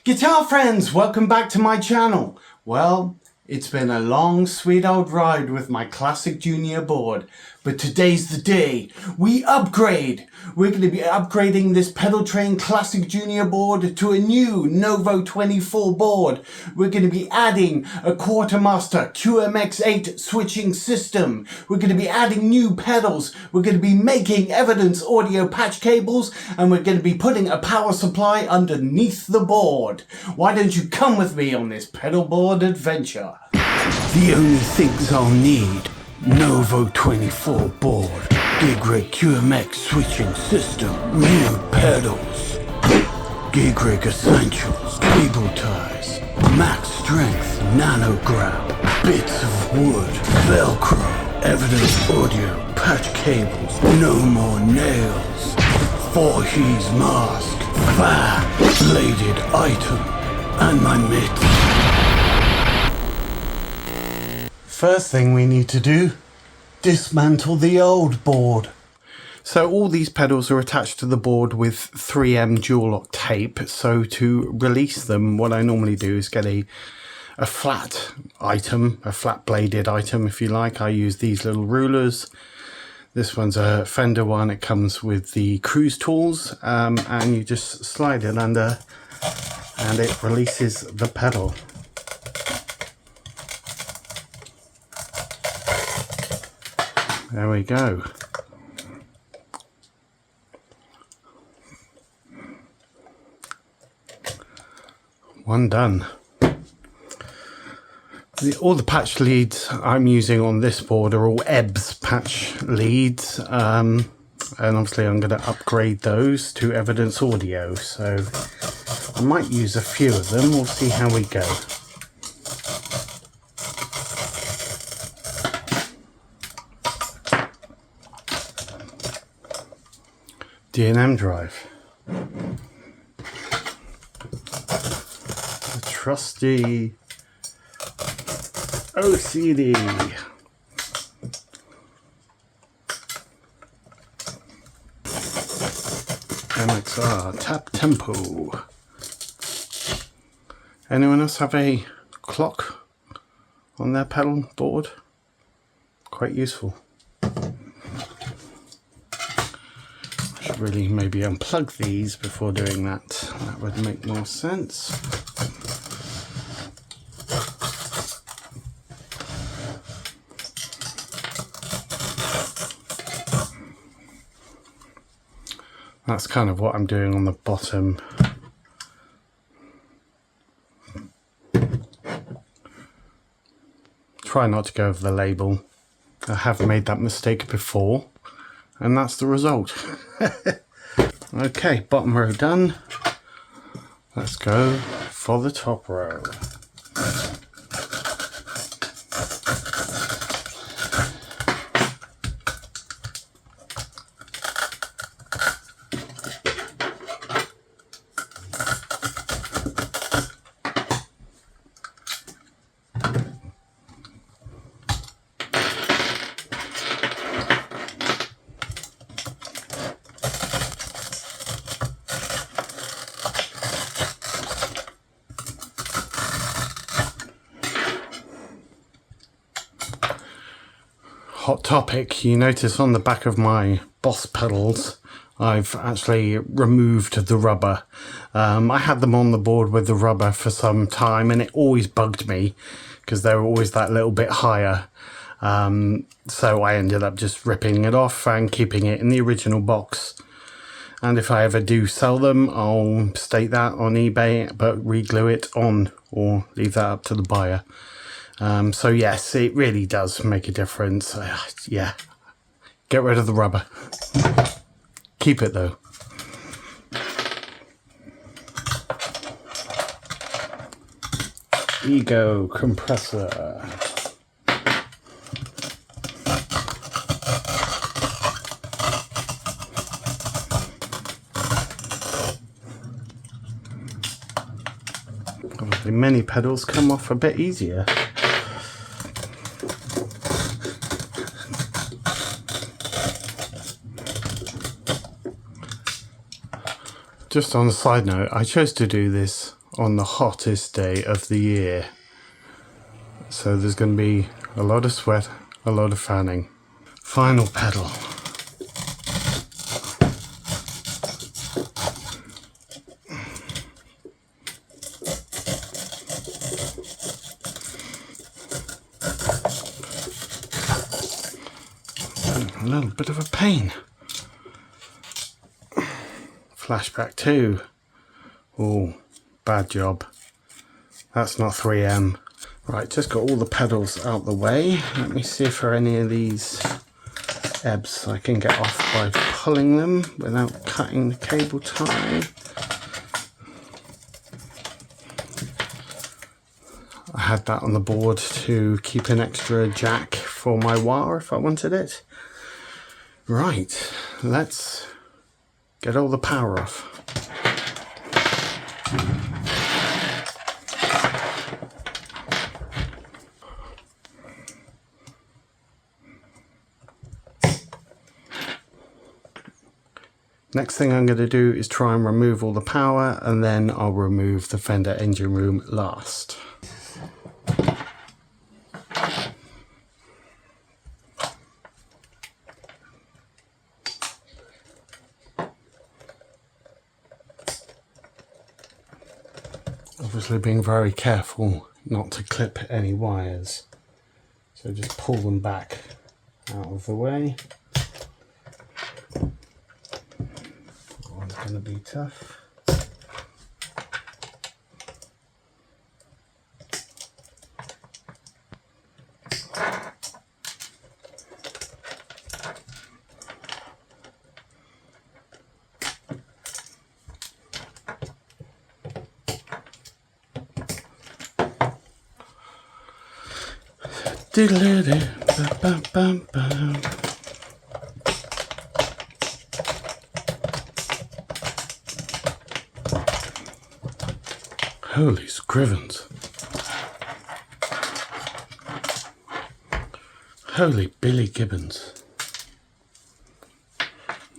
Guitar friends, welcome back to my channel. Well, it's been a long, sweet old ride with my classic junior board, but today's the day we upgrade. We're going to be upgrading this Pedal Train Classic Junior board to a new Novo 24 board. We're going to be adding a Quartermaster QMX8 switching system. We're going to be adding new pedals. We're going to be making evidence audio patch cables, and we're going to be putting a power supply underneath the board. Why don't you come with me on this pedal board adventure? The only things I'll need: Novo 24 board, GIGRIG QMX switching system, new pedals, GIGRIG essentials, cable ties, max strength, nano grab, bits of wood, velcro, evidence audio, patch cables, no more nails, 4-He's mask, fat bladed item, and my mitts. First thing we need to do, dismantle the old board. So all these pedals are attached to the board with 3M dual lock tape. So to release them, what I normally do is get a flat item, a flat bladed item if you like. I use these little rulers. This one's a Fender one. It comes with the cruise tools, and you just slide it under and it releases the pedal. There we go. One done. All the patch leads I'm using on this board are all Ebbs patch leads, and obviously I'm going to upgrade those to evidence audio, so I might use a few of them. We'll see how we go. D&MDrive. The trusty OCD. MXR tap tempo. Anyone else have a clock on their pedal board? Quite useful. Really maybe unplug these before doing that. That would make more sense. That's kind of what I'm doing on the bottom. Try not to go over the label. I have made that mistake before, and that's the result. Okay, bottom row done. Let's go for the top row. Hot topic, you notice on the back of my Boss pedals I've actually removed the rubber. I had them on the board with the rubber for some time, and it always bugged me because they were always that little bit higher. So I ended up just ripping it off and keeping it in the original box. And if I ever do sell them, I'll state that on eBay, but re-glue it on or leave that up to the buyer. So yes, it really does make a difference. Yeah, get rid of the rubber. Keep it though. Ego compressor. Obviously many pedals come off a bit easier. Just on a side note, I chose to do this on the hottest day of the year. So there's going to be a lot of sweat, a lot of fanning. Final pedal. A little bit of a pain. Flashback 2. Oh, bad job. That's not 3M. Right, just got all the pedals out the way. Let me see if there are any of these ebbs I can get off by pulling them without cutting the cable tie. I had that on the board to keep an extra jack for my wire if I wanted it. Right, let's get all the power off. Next thing I'm going to do is try and remove all the power, and then I'll remove the fender engine room last. Obviously being very careful not to clip any wires, so just pull them back out of the way. That one's going to be tough. Holy scrivens. Holy Billy Gibbons.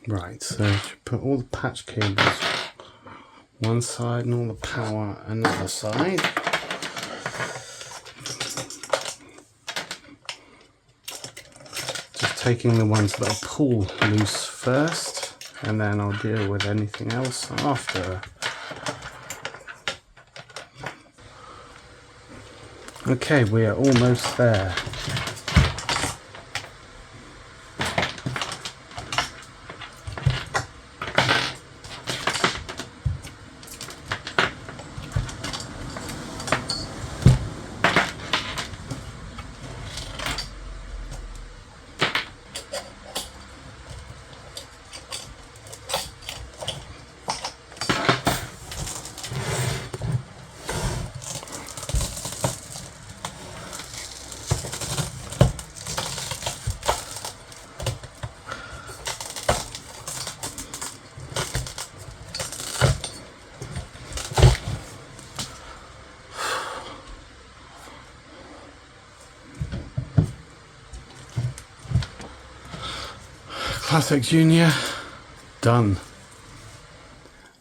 Right, so put all the patch cables one side and all the power another side. Taking the ones that I'll pull loose first, and then I'll deal with anything else after. Okay, we are almost there. Classic Junior, done.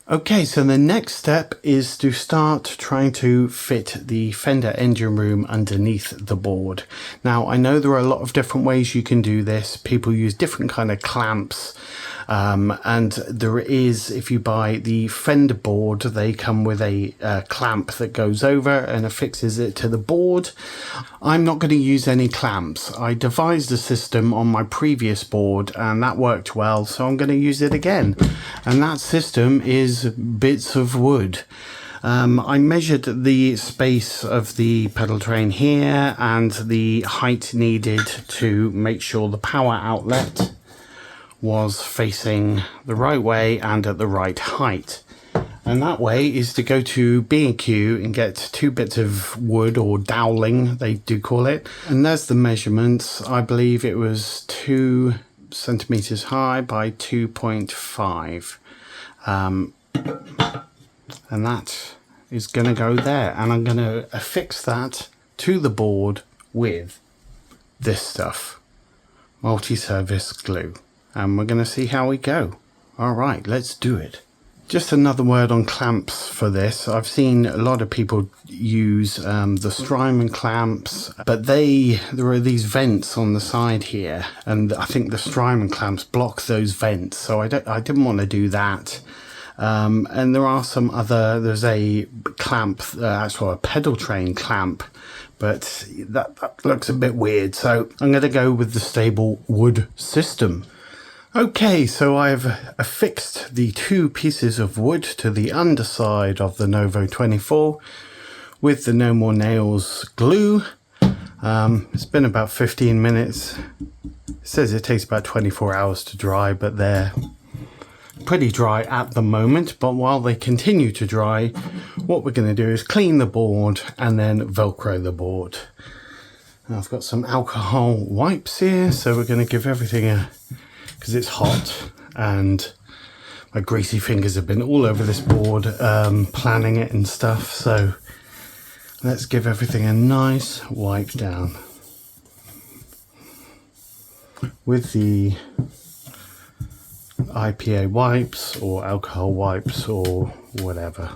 Okay, so the next step is to start trying to fit the fender engine room underneath the board. Now, I know there are a lot of different ways you can do this. People use different kind of clamps. And there is, if you buy the fender board, they come with a clamp that goes over and affixes it to the board. I'm not going to use any clamps. I devised a system on my previous board and that worked well, so I'm going to use it again. And that system is bits of wood. I measured the space of the pedal train here and the height needed to make sure the power outlet was facing the right way and at the right height. And that way is to go to B&Q and get 2 bits of wood, or doweling they do call it. And there's the measurements. I believe it was 2 centimeters high by 2.5. And that is going to go there. And I'm going to affix that to the board with this stuff, multi-surface glue. And we're going to see how we go. All right, let's do it. Just another word on clamps for this. I've seen a lot of people use the Strymon clamps, but there are these vents on the side here, and I think the Strymon clamps block those vents, so I didn't want to do that. And there are some other, there's a clamp, actually a pedal train clamp, but that looks a bit weird, so I'm going to go with the stable wood system. Okay, so I've affixed the 2 pieces of wood to the underside of the Novo 24 with the No More Nails glue. It's been about 15 minutes. It says it takes about 24 hours to dry, but they're pretty dry at the moment. But while they continue to dry, what we're going to do is clean the board and then Velcro the board. I've got some alcohol wipes here, so we're going to give everything a... because it's hot and my greasy fingers have been all over this board planning it and stuff, so let's give everything a nice wipe down with the IPA wipes or alcohol wipes or whatever.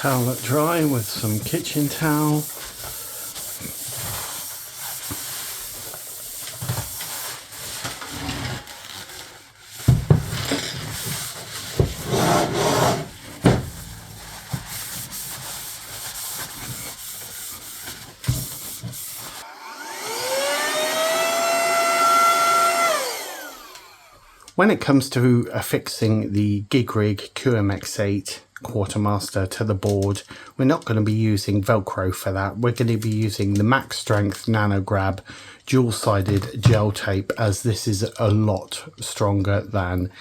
Towel it dry with some kitchen towel. When it comes to affixing the GIGRIG QMX8 Quartermaster to the board, we're not going to be using Velcro for that. We're going to be using the Max Strength Nano Grab dual-sided gel tape, as this is a lot stronger than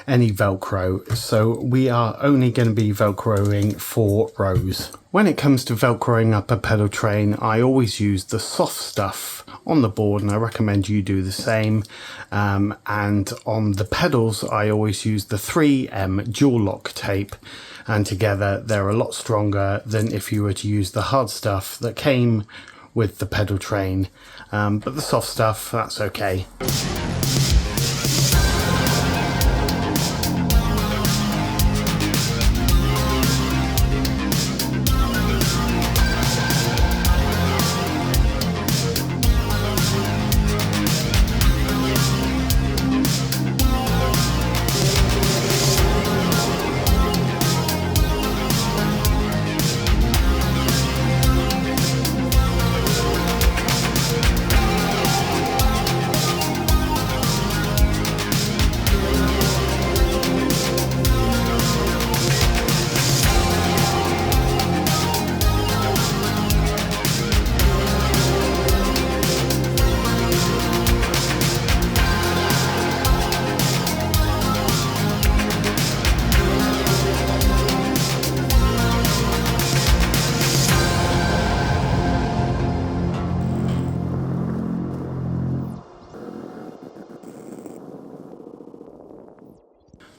any Velcro. So we are only going to be Velcroing 4 rows. When it comes to Velcroing up a pedal train, I always use the soft stuff on the board, and I recommend you do the same. And on the pedals, I always use the 3M dual lock tape, and together they're a lot stronger than if you were to use the hard stuff that came with the pedal train. But the soft stuff, that's okay.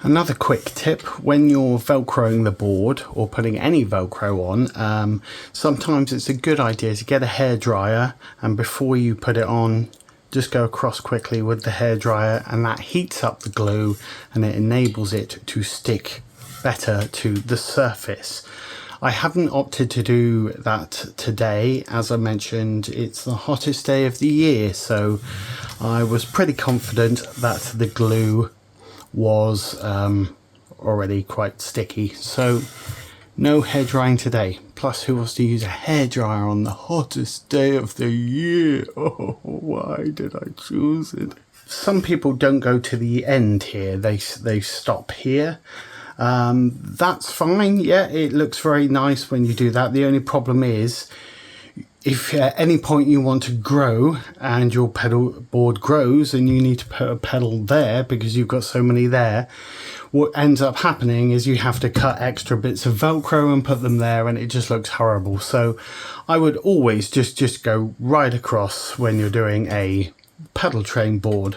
Another quick tip, when you're Velcroing the board or putting any Velcro on, sometimes it's a good idea to get a hairdryer, and before you put it on, just go across quickly with the hairdryer, and that heats up the glue and it enables it to stick better to the surface. I haven't opted to do that today. As I mentioned, it's the hottest day of the year, so I was pretty confident that the glue was already quite sticky, so no hair drying today. Plus, who wants to use a hairdryer on the hottest day of the year? Oh, why did I choose it? Some people don't go to the end here, they stop here. That's fine, yeah, it looks very nice when you do that. The only problem is, if at any point you want to grow and your pedal board grows and you need to put a pedal there because you've got so many there, what ends up happening is you have to cut extra bits of Velcro and put them there, and it just looks horrible. So I would always just go right across when you're doing a pedal train board.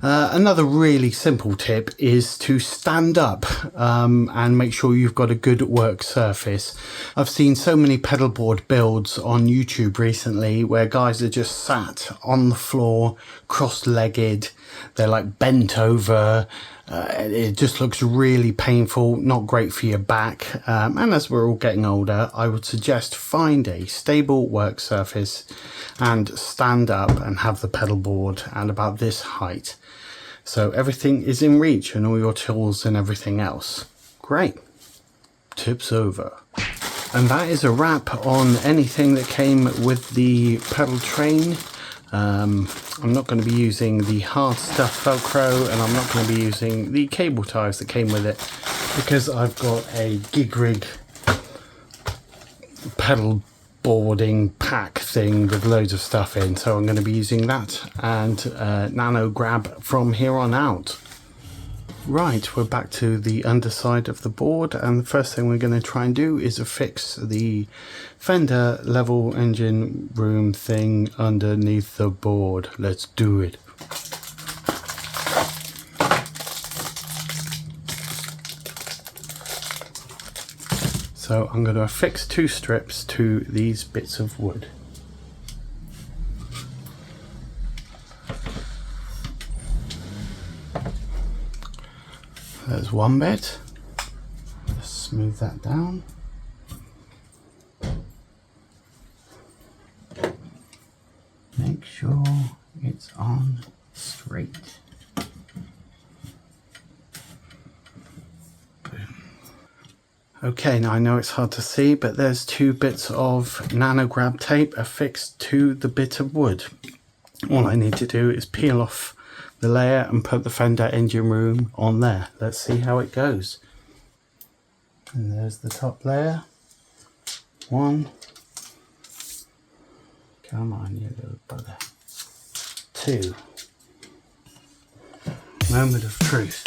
Another really simple tip is to stand up and make sure you've got a good work surface. I've seen so many pedalboard builds on YouTube recently where guys are just sat on the floor, cross-legged, they're like bent over. It just looks really painful, not great for your back. And as we're all getting older, I would suggest find a stable work surface and stand up and have the pedal board at about this height. So everything is in reach and all your tools and everything else. Great. Tips over. And that is a wrap on anything that came with the pedal train. I'm not going to be using the hard stuff Velcro, and I'm not going to be using the cable ties that came with it because I've got a GIGRIG pedal boarding pack thing with loads of stuff in, so I'm going to be using that and nano grab from here on out. Right, we're back to the underside of the board, and the first thing we're going to try and do is affix the fender level engine room thing underneath the board. Let's do it. So I'm going to affix 2 strips to these bits of wood. There's one bit. Just smooth that down. Make sure it's on straight. Okay, now I know it's hard to see, but there's 2 bits of nano grab tape affixed to the bit of wood. All I need to do is peel off the layer and put the fender engine room on there. Let's see how it goes. And there's the top layer. 1. Come on, you little bugger. 2. Moment of truth.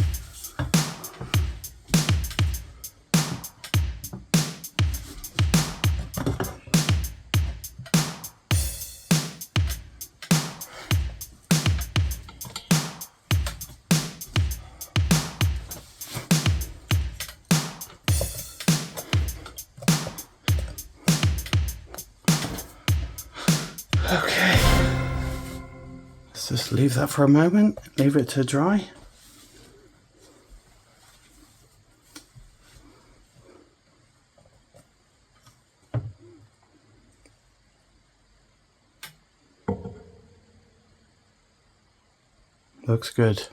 Okay, let's just leave that for a moment, leave it to dry. Looks good.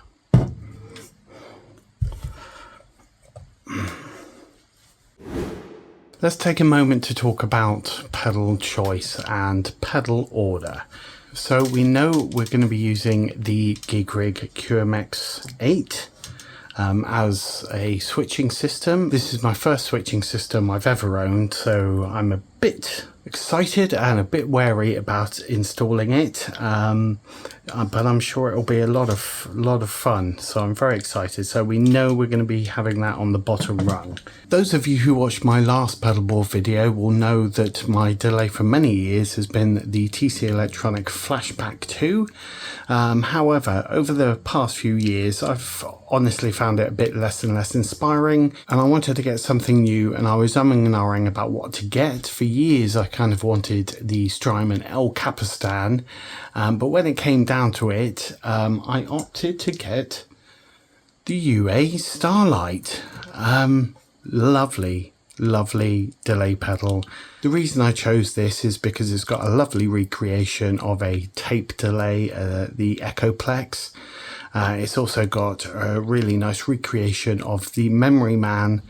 Let's take a moment to talk about pedal choice and pedal order. So we know we're going to be using the GIGRIG QMX8 as a switching system. This is my first switching system I've ever owned, so I'm a bit excited and a bit wary about installing it, but I'm sure it'll be a lot of fun, so I'm very excited. So we know we're going to be having that on the bottom rung. Those of you who watched my last pedalboard video will know that my delay for many years has been the TC Electronic Flashback 2. However, over the past few years I've honestly found it a bit less and less inspiring, and I wanted to get something new, and I was umming and ahhing about what to get. For years I kind of wanted the Strymon El Capistan, but when it came down to it, I opted to get the UA Starlight. Lovely delay pedal. The reason I chose this is because it's got a lovely recreation of a tape delay, the Echoplex. It's also got a really nice recreation of the Memory Man,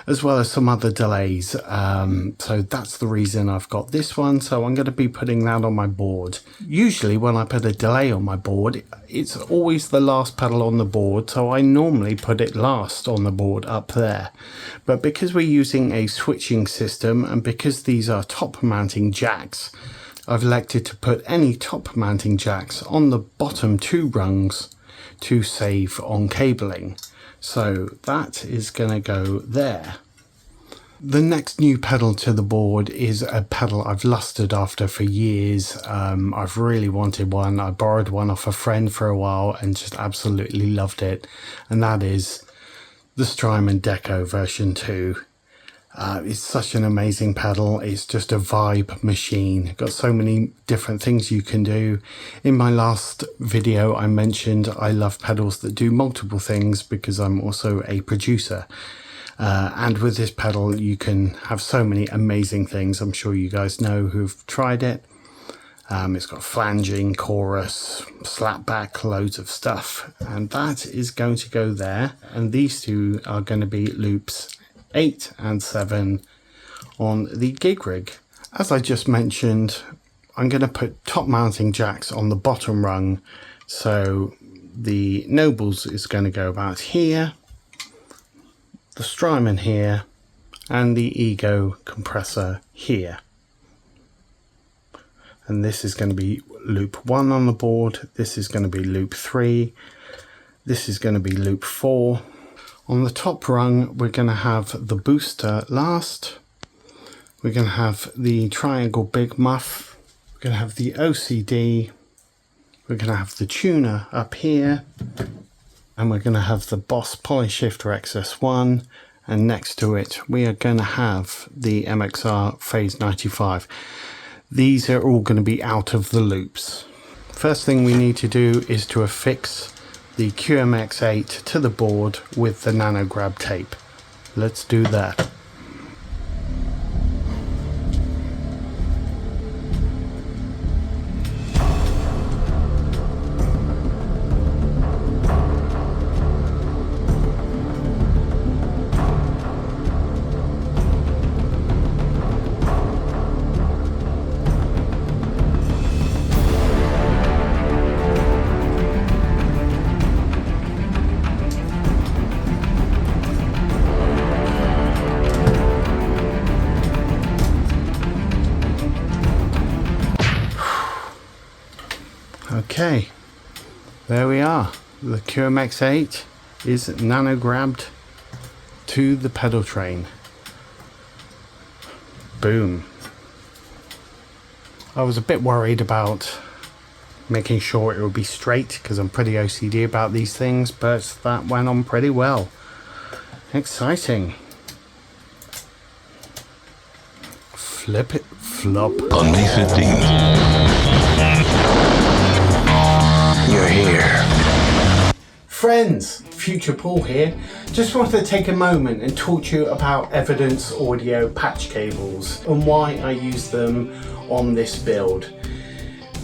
as well as some other delays. So that's the reason I've got this one. So I'm going to be putting that on my board. Usually when I put a delay on my board, it's always the last pedal on the board. So I normally put it last on the board up there. But because we're using a switching system, and because these are top mounting jacks, I've elected to put any top mounting jacks on the bottom 2 rungs to save on cabling. So that is going to go there. The next new pedal to the board is a pedal I've lusted after for years. I've really wanted one. I borrowed one off a friend for a while and just absolutely loved it. And that is the Strymon Deco version 2. It's such an amazing pedal. It's just a vibe machine. Got so many different things you can do. In my last video I mentioned I love pedals that do multiple things because I'm also a producer. And with this pedal you can have so many amazing things. I'm sure you guys know who've tried it. It's got flanging, chorus, slapback, loads of stuff, and that is going to go there. And these two are going to be loops 8 and 7 on the GIGRIG. As I just mentioned, I'm going to put top mounting jacks on the bottom rung, so the Nobles is going to go about here, the Strymon here, and the Ego compressor here. And this is going to be loop 1 on the board, this is going to be loop 3, this is going to be loop 4. On the top rung we're going to have the booster last, we're going to have the triangle big muff, we're going to have the OCD, we're going to have the tuner up here, and we're going to have the Boss Polyshifter XS1, and next to it we are going to have the MXR Phase 95. These are all going to be out of the loops. First thing we need to do is to affix the QMX8 to the board with the nano grab tape. Let's do that. Okay, there we are. The QMX8 is nano grabbed to the pedal train. Boom. I was a bit worried about making sure it would be straight because I'm pretty OCD about these things, but that went on pretty well. Exciting. Flip it, flop. On May 15th. You're here. Friends, Future Paul here. Just wanted to take a moment and talk to you about Evidence Audio patch cables and why I use them on this build.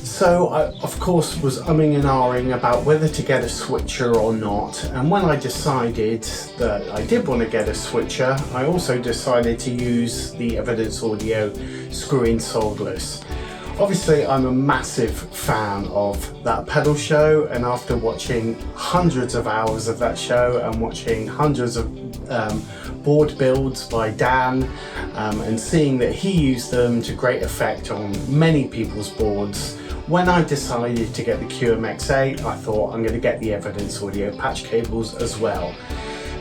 So I, of course, was umming and ahhing about whether to get a switcher or not, and when I decided that I did want to get a switcher, I also decided to use the Evidence Audio screw-in solderless. Obviously, I'm a massive fan of that pedal show, and after watching hundreds of hours of that show and watching hundreds of board builds by Dan and seeing that he used them to great effect on many people's boards, when I decided to get the QMX8, I thought I'm going to get the Evidence Audio patch cables as well.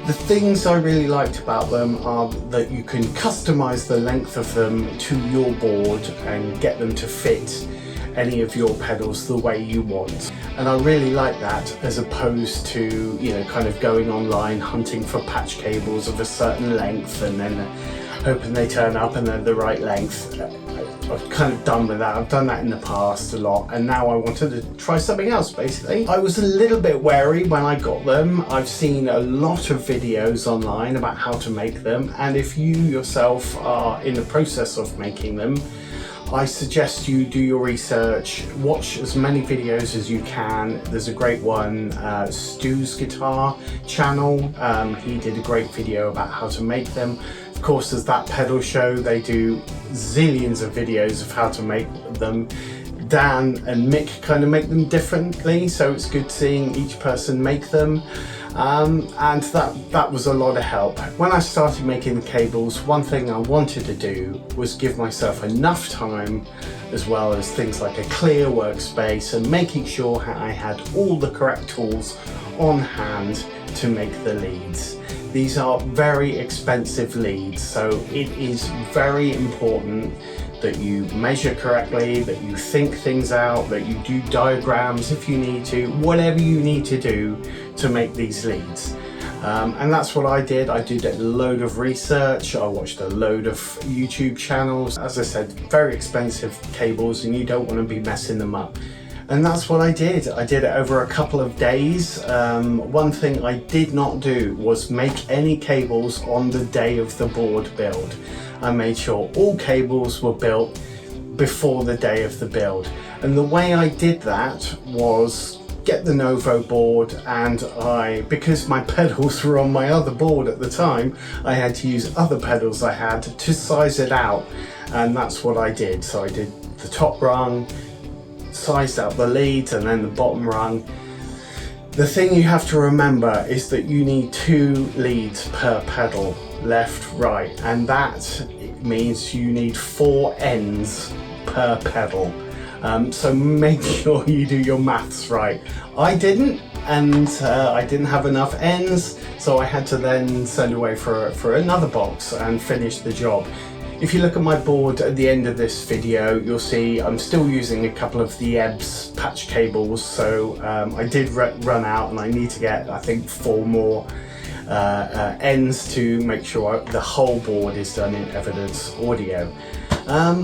The things I really liked about them are that you can customize the length of them to your board and get them to fit any of your pedals the way you want. And I really like that, as opposed to, you know, kind of going online hunting for patch cables of a certain length and then hoping they turn up and they're the right length. I've kind of done with that. I've done that in the past a lot, and now I wanted to try something else basically. I was a little bit wary when I got them. I've seen a lot of videos online about how to make them, and if you yourself are in the process of making them, I suggest you do your research, watch as many videos as you can. There's a great one, Stu's Guitar channel. He did a great video about how to make them. Of course, there's that pedal show. They do zillions of videos of how to make them. Dan and Mick kind of make them differently, so it's good seeing each person make them. And that was a lot of help. When I started making the cables, one thing I wanted to do was give myself enough time, as well as things like a clear workspace and making sure I had all the correct tools on hand to make the leads. These are very expensive leads, so it is very important that you measure correctly, that you think things out, that you do diagrams if you need to, whatever you need to do to make these leads. And that's what I did. I did a load of research. I watched a load of YouTube channels. As I said, very expensive cables and you don't want to be messing them up. And that's what I did. I did it over a couple of days. One thing I did not do was make any cables on the day of the board build. I made sure all cables were built before the day of the build. And the way I did that was get the Novo board, and because my pedals were on my other board at the time, I had to use other pedals I had to size it out, and that's what I did. So I did the top rung, sized out the leads, and then the bottom rung. The thing you have to remember is that you need 2 leads per pedal, left, right, and that means you need 4 ends per pedal. So make sure you do your maths right. I didn't, and I didn't have enough ends, so I had to then send away for another box and finish the job. If you look at my board at the end of this video, you'll see I'm still using a couple of the EBS patch cables, so I did run out and I need to get, I think, 4 more ends to make sure the whole board is done in evidence audio.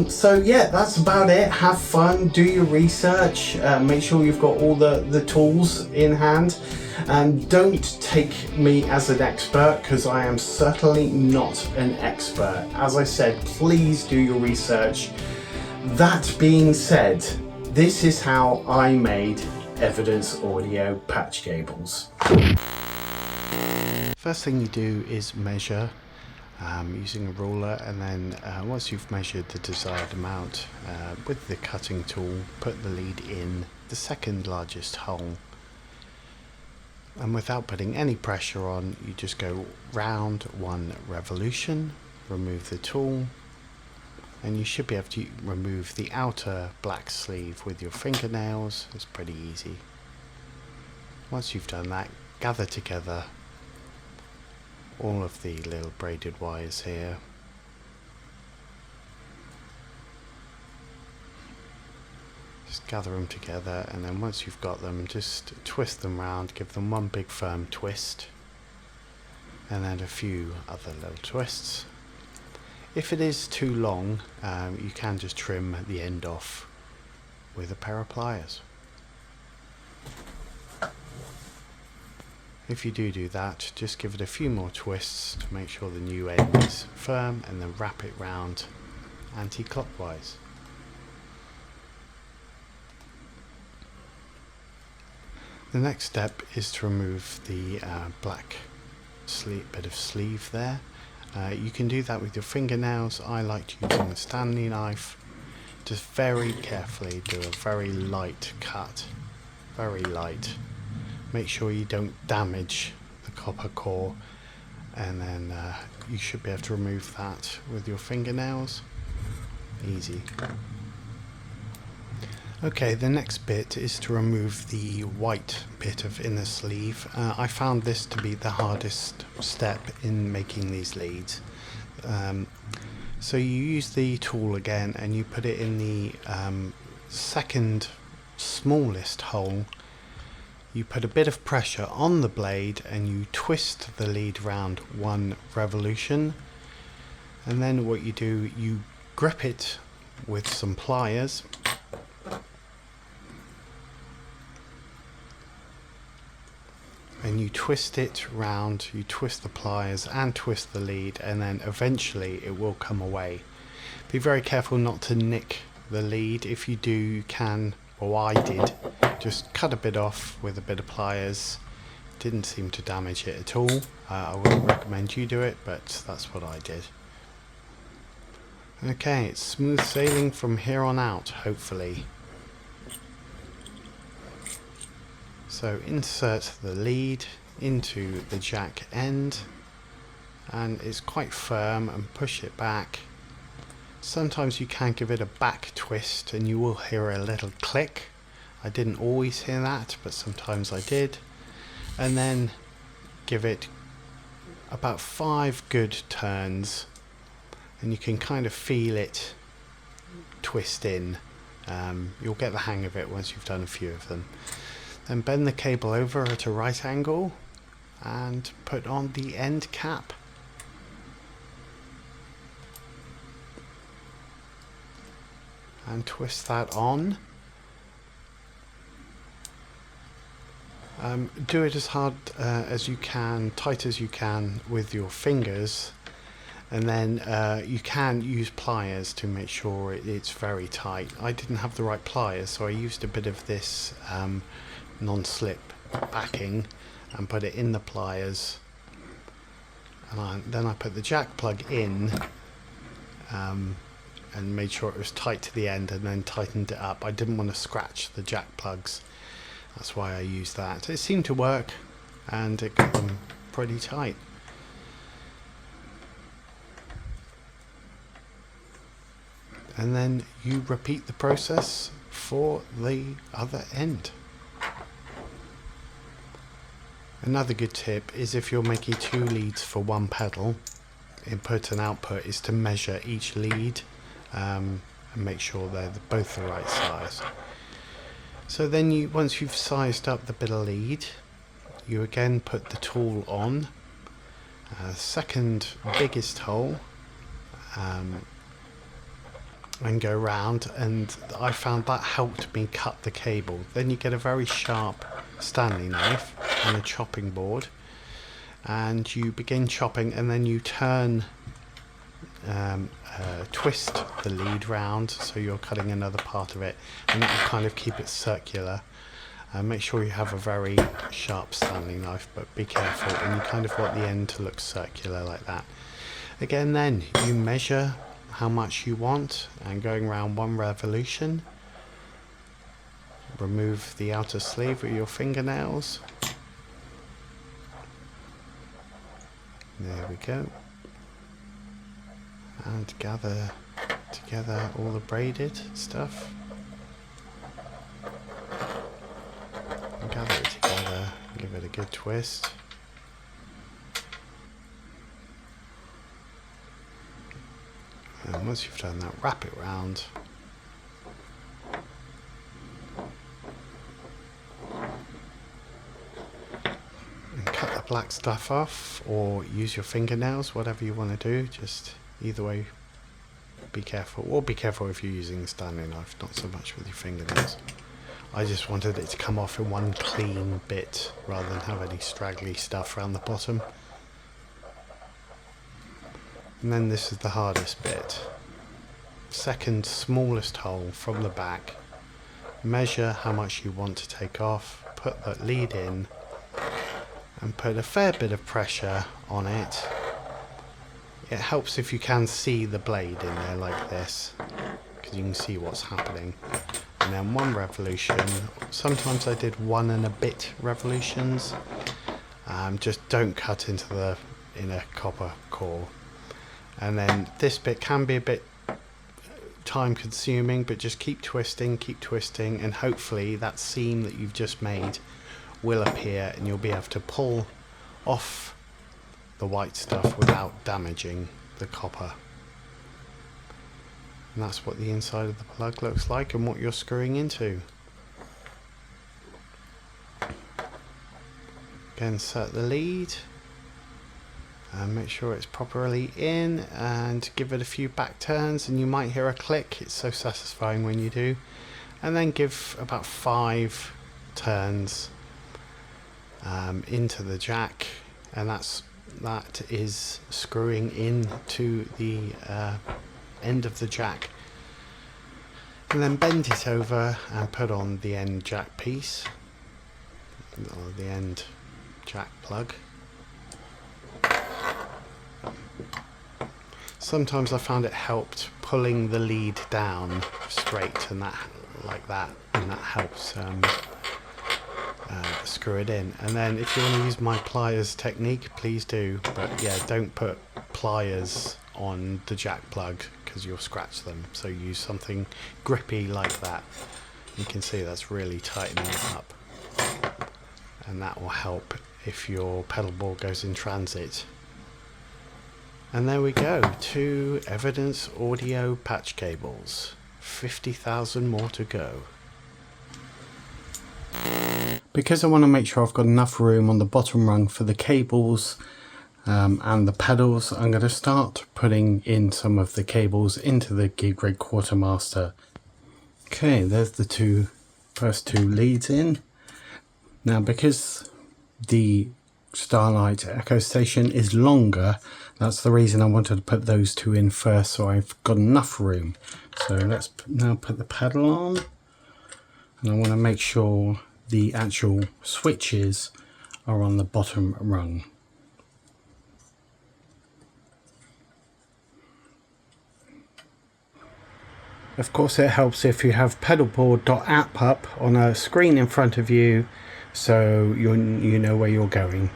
So yeah, that's about it. Have fun, do your research, make sure you've got all the tools in hand. Don't take me as an expert, because I am certainly not an expert. As I said, please do your research. That being said, this is how I made evidence audio patch cables. First thing you do is measure using a ruler, and then once you've measured the desired amount with the cutting tool, put the lead in the second largest hole, and without putting any pressure on, you just go round 1 revolution, remove the tool, and you should be able to remove the outer black sleeve with your fingernails. It's pretty easy. Once you've done that, gather together all of the little braided wires here. Just gather them together, and then once you've got them, just twist them round, give them 1 big firm twist, and then a few other little twists. If it is too long, you can just trim the end off with a pair of pliers. If you do that, just give it a few more twists to make sure the new end is firm, and then wrap it round anti-clockwise. The next step is to remove the black bit of sleeve there. You can do that with your fingernails. I like using a Stanley knife. Just very carefully do a very light cut, very light. Make sure you don't damage the copper core, and then you should be able to remove that with your fingernails. Easy. Okay, the next bit is to remove the white bit of inner sleeve. I found this to be the hardest step in making these leads. So you use the tool again, and you put it in the second smallest hole. You put a bit of pressure on the blade and you twist the lead round 1 revolution, and then what you do, you grip it with some pliers and you twist it round. You twist the pliers and twist the lead, and then eventually it will come away. Be very careful not to nick the lead. If you do, you can, well, I did, just cut a bit off with a bit of pliers. Didn't seem to damage it at all. I wouldn't recommend you do it, but that's what I did. Okay, it's smooth sailing from here on out, hopefully. So insert the lead into the jack end, and it's quite firm, and push it back. Sometimes you can give it a back twist and you will hear a little click. I didn't always hear that, but sometimes I did. And then give it about 5 good turns, and you can kind of feel it twist in. You'll get the hang of it once you've done a few of them. Then bend the cable over at a right angle and put on the end cap. And twist that on. Do it as hard as you can, tight as you can with your fingers, and then you can use pliers to make sure it's very tight. I didn't have the right pliers, so I used a bit of this non-slip backing and put it in the pliers, and then I put the jack plug in and made sure it was tight to the end, and then tightened it up. I didn't want to scratch the jack plugs, that's why I used that. It seemed to work and it got them pretty tight. And then you repeat the process for the other end. Another good tip is, if you're making 2 leads for one pedal, input and output, is to measure each lead and make sure they're both the right size. So then once you've sized up the bit of lead, you again put the tool on, second biggest hole, and go round, and I found that helped me cut the cable. Then you get a very sharp Stanley knife and a chopping board, and you begin chopping, and then you turn, twist the lead round so you're cutting another part of it, and that will kind of keep it circular. Make sure you have a very sharp Stanley knife, but be careful, and you kind of want the end to look circular like that. Again, then you measure how much you want, and going around 1 revolution, remove the outer sleeve with your fingernails. There we go. And gather together all the braided stuff. And gather it together, give it a good twist. And once you've done that, wrap it round. And cut the black stuff off, or use your fingernails, whatever you want to do. Just either way, be careful. Or be careful if you're using a Stanley knife, not so much with your fingernails. I just wanted it to come off in one clean bit, rather than have any straggly stuff around the bottom. And then this is the hardest bit. Second smallest hole from the back. Measure how much you want to take off, put that lead in, and put a fair bit of pressure on it. It helps if you can see the blade in there like this, because you can see what's happening. And then 1 revolution. Sometimes I did 1 and a bit revolutions. Just don't cut into the inner copper core. And then this bit can be a bit time consuming, but just keep twisting, and hopefully that seam that you've just made will appear, and you'll be able to pull off the white stuff without damaging the copper. And that's what the inside of the plug looks like, and what you're screwing into. Again, set the lead and make sure it's properly in, and give it a few back turns, and you might hear a click. It's so satisfying when you do. And then give about 5 turns into the jack, and that is screwing into the end of the jack. And then bend it over and put on the end jack piece, or the end jack plug. Sometimes I found it helped pulling the lead down straight, and that like that, and that helps screw it in. And then if you want to use my pliers technique, please do, but yeah, don't put pliers on the jack plug because you'll scratch them. So use something grippy like that. You can see that's really tightening it up, and that will help if your pedal board goes in transit. And there we go, 2 evidence audio patch cables. 50,000 more to go. Because I want to make sure I've got enough room on the bottom rung for the cables and the pedals, I'm going to start putting in some of the cables into the GIGRIG Quartermaster. Okay, there's the first two leads in. Now, because the Starlight Echo Station is longer, that's the reason I wanted to put those 2 in first, so I've got enough room. So let's now put the pedal on, and I want to make sure the actual switches are on the bottom rung. Of course, it helps if you have pedalboard.app up on a screen in front of you, so you know where you're going.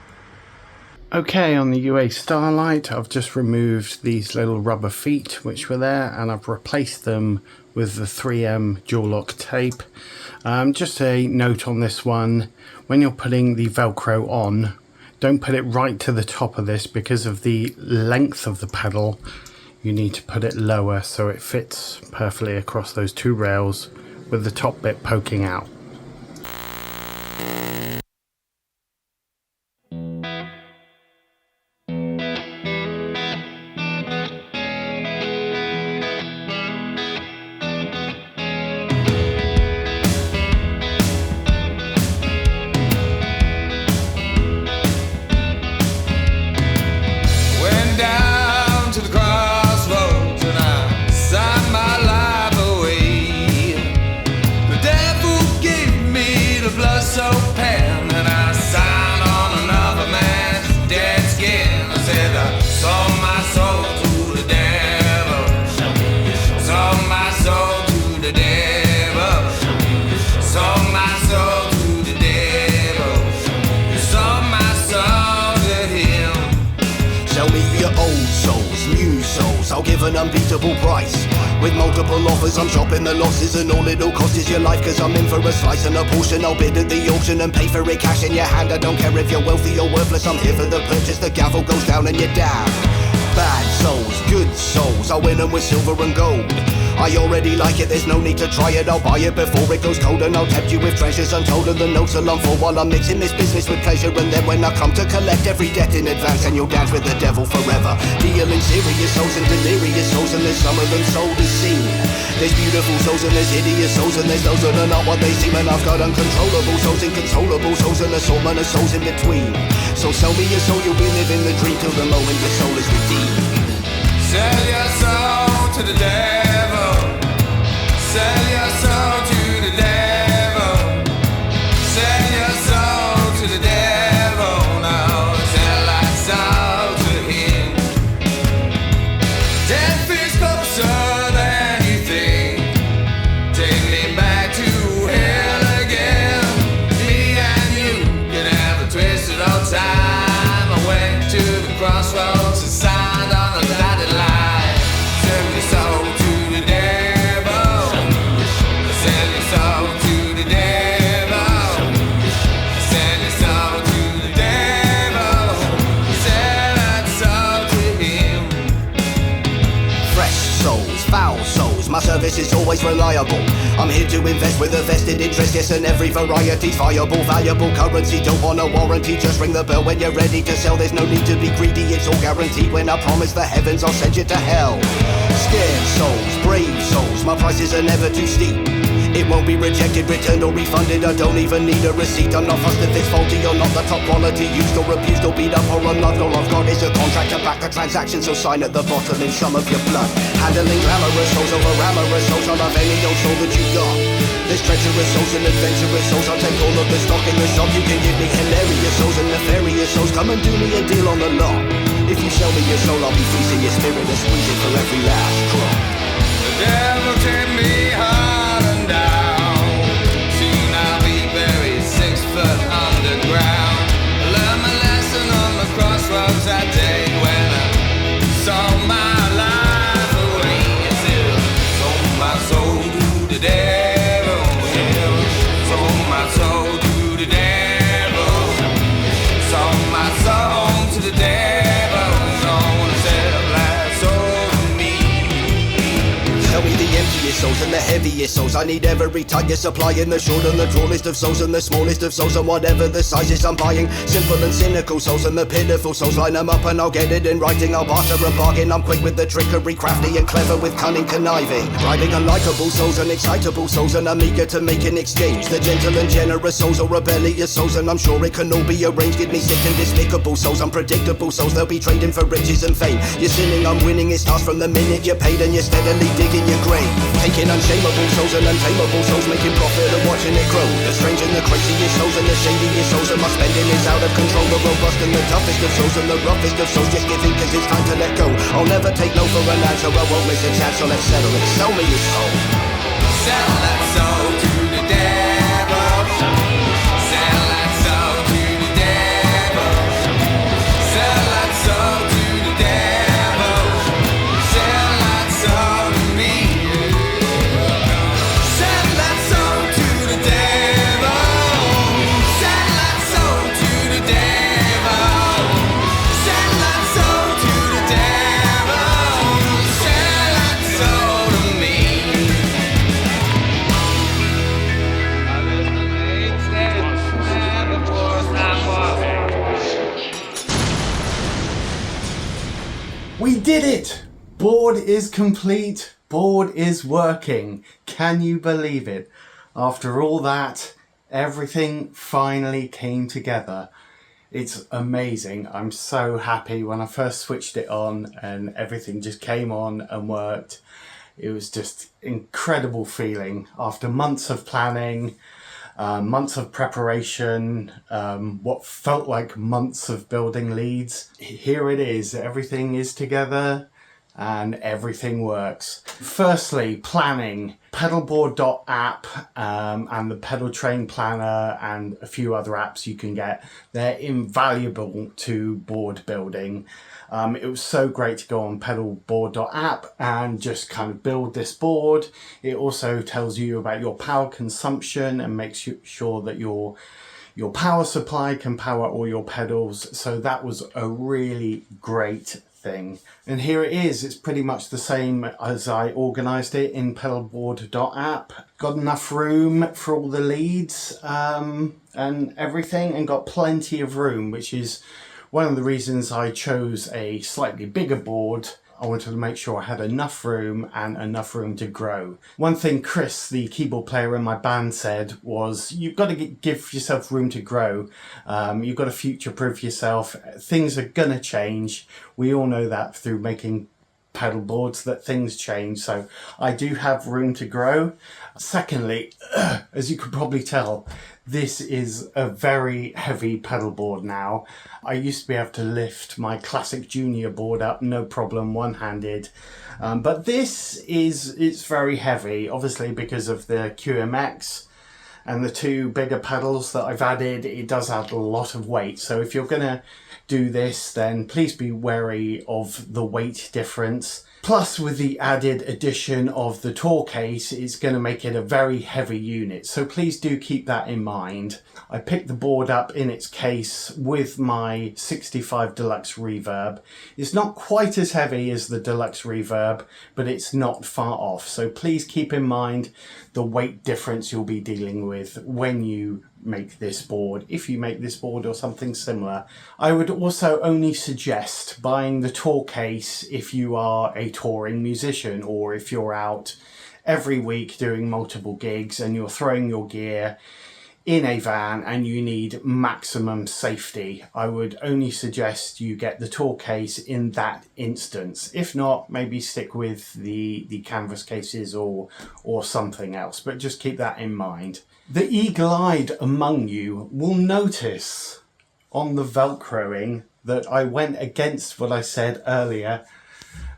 Okay, on the UA Starlight, I've just removed these little rubber feet which were there, and I've replaced them with the 3M dual lock tape. Just a note on this one: when you're putting the Velcro on, don't put it right to the top of this because of the length of the pedal. You need to put it lower so it fits perfectly across those 2 rails with the top bit poking out. I'll give an unbeatable price. With multiple offers, I'm shopping the losses, and all it'll cost is your life, cause I'm in for a slice and a portion. I'll bid at the auction and pay for it cash in your hand. I don't care if you're wealthy or worthless, I'm here for the purchase. The gavel goes down and you're down. Bad souls, good souls, I'll win them with silver and gold. I already like it, there's no need to try it. I'll buy it before it goes cold, and I'll tempt you with treasures untold. And the notes will unfold while I'm mixing this business with pleasure. And then when I come to collect every debt in advance, and you'll dance with the devil forever. Dealing serious souls and delirious souls, and there's some of them sold as seen. There's beautiful souls and there's hideous souls, and there's those that are not what they seem. And I've got uncontrollable souls, inconsolable souls, and assortment of souls in between. So sell me your soul, you'll be living the dream till the moment your soul is redeemed. Sell your soul to the devil. Sell your soul to the devil. Sell your soul to the devil. Now sell that soul to him. Death is closer than you think. Take me back to hell again. Me and you can have a twisted old time. I went to the crossroads and signed on the dotted line. Sell your soul to the devil. Sell your soul to the devil. Sell your soul to the devil. Sell that soul to him. Fresh souls, foul souls, my service is always reliable. I'm here to invest with a vested interest, yes, and every variety's viable. Valuable currency, don't want a warranty. Just ring the bell when you're ready to sell. There's no need to be greedy, it's all guaranteed. When I promise the heavens, I'll send you to hell. Scared souls, brave souls, my prices are never too steep. It won't be rejected, returned or refunded. I don't even need a receipt. I'm not fussed if it's faulty or not the top quality. Used or abused or beat up or unloved. All I've got is a contract to back the transaction, so sign at the bottom in some of your blood. Handling glamorous souls over amorous souls. I'll have any old soul that you got. There's treacherous souls and adventurous souls. I'll take all of the stock in the shop. You can give me hilarious souls and nefarious souls. Come and do me a deal on the lot. If you sell me your soul, I'll be feasting your spirit and squeezing for every last drop. The devil take me hard and down. Soon I'll be buried 6 foot underground. I learned my lesson on the crossroads that day when I sold my life away. Yes, it sold my soul to the devil. Yeah, sold my soul to the devil. Sold heaviest souls and the heaviest souls. I need every type you're supplying, the short and the tallest of souls and the smallest of souls, and whatever the sizes I'm buying. Simple and cynical souls and the pitiful souls. Line them up and I'll get it in writing. I'll barter and bargain. I'm quick with the trickery, crafty and clever with cunning conniving. Driving unlikable souls and excitable souls, and I'm eager to make an exchange. The gentle and generous souls or rebellious souls, and I'm sure it can all be arranged. Give me sick and despicable souls, unpredictable souls. They'll be trading for riches and fame. You're sinning, I'm winning. It starts from the minute you're paid and you're steadily digging your grave. Taking unshameable souls and untamable souls, making profit and watching it grow. The strange and the craziest souls and the shadiest souls, and my spending is out of control. The robust and the toughest of souls and the roughest of souls, just giving cause it's time to let go. I'll never take no for an answer, I won't miss a chance, so let's settle it. Sell me your soul. Sell that soul to the devil. Sell that soul to the devil. Sell that soul to the devil. Sell that soul to me. Sell that soul to the devil. Sell that soul to the devil. Sell that soul to the devil. Sell that soul to me. We did it! Board is complete. Board is working. Can you believe it? After all that, everything finally came together. It's amazing. I'm so happy when I first switched it on and everything just came on and worked. It was just incredible feeling after months of planning, months of preparation, what felt like months of building leads. Here it is, everything is together and everything works. Firstly, planning. Pedalboard.app and the Pedal Train Planner and a few other apps you can get. They're invaluable to board building. It was so great to go on Pedalboard.app and just kind of build this board. It also tells you about your power consumption and makes sure that your power supply can power all your pedals. So that was a really great thing. And here it is. It's pretty much the same as I organized it in Pedalboard.app. Got enough room for all the leads and everything, and got plenty of room, which is one of the reasons I chose a slightly bigger board. I wanted to make sure I had enough room and enough room to grow. One thing Chris, the keyboard player in my band, said was, you've got to give yourself room to grow. You've got to future-proof yourself. Things are going to change. We all know that through making pedal boards, that things change. So I do have room to grow. Secondly, as you could probably tell, this is a very heavy pedal board now. I used to be able to lift my classic junior board up, no problem, one-handed. But this it's very heavy, obviously because of the QMX and the two bigger pedals that I've added. It does add a lot of weight. So if you're gonna do this, then please be wary of the weight difference. Plus, with the added addition of the tour case, it's going to make it a very heavy unit. So please do keep that in mind. I picked the board up in its case with my 65 Deluxe Reverb. It's not quite as heavy as the Deluxe Reverb, but it's not far off. So please keep in mind the weight difference you'll be dealing with when you make this board, if you make this board or something similar. I would also only suggest buying the tour case if you are a touring musician, or if you're out every week doing multiple gigs and you're throwing your gear in a van and you need maximum safety. I would only suggest you get the tour case in that instance. If not, maybe stick with the canvas cases or something else, but just keep that in mind. The eagle-eyed among you will notice on the Velcroing that I went against what I said earlier,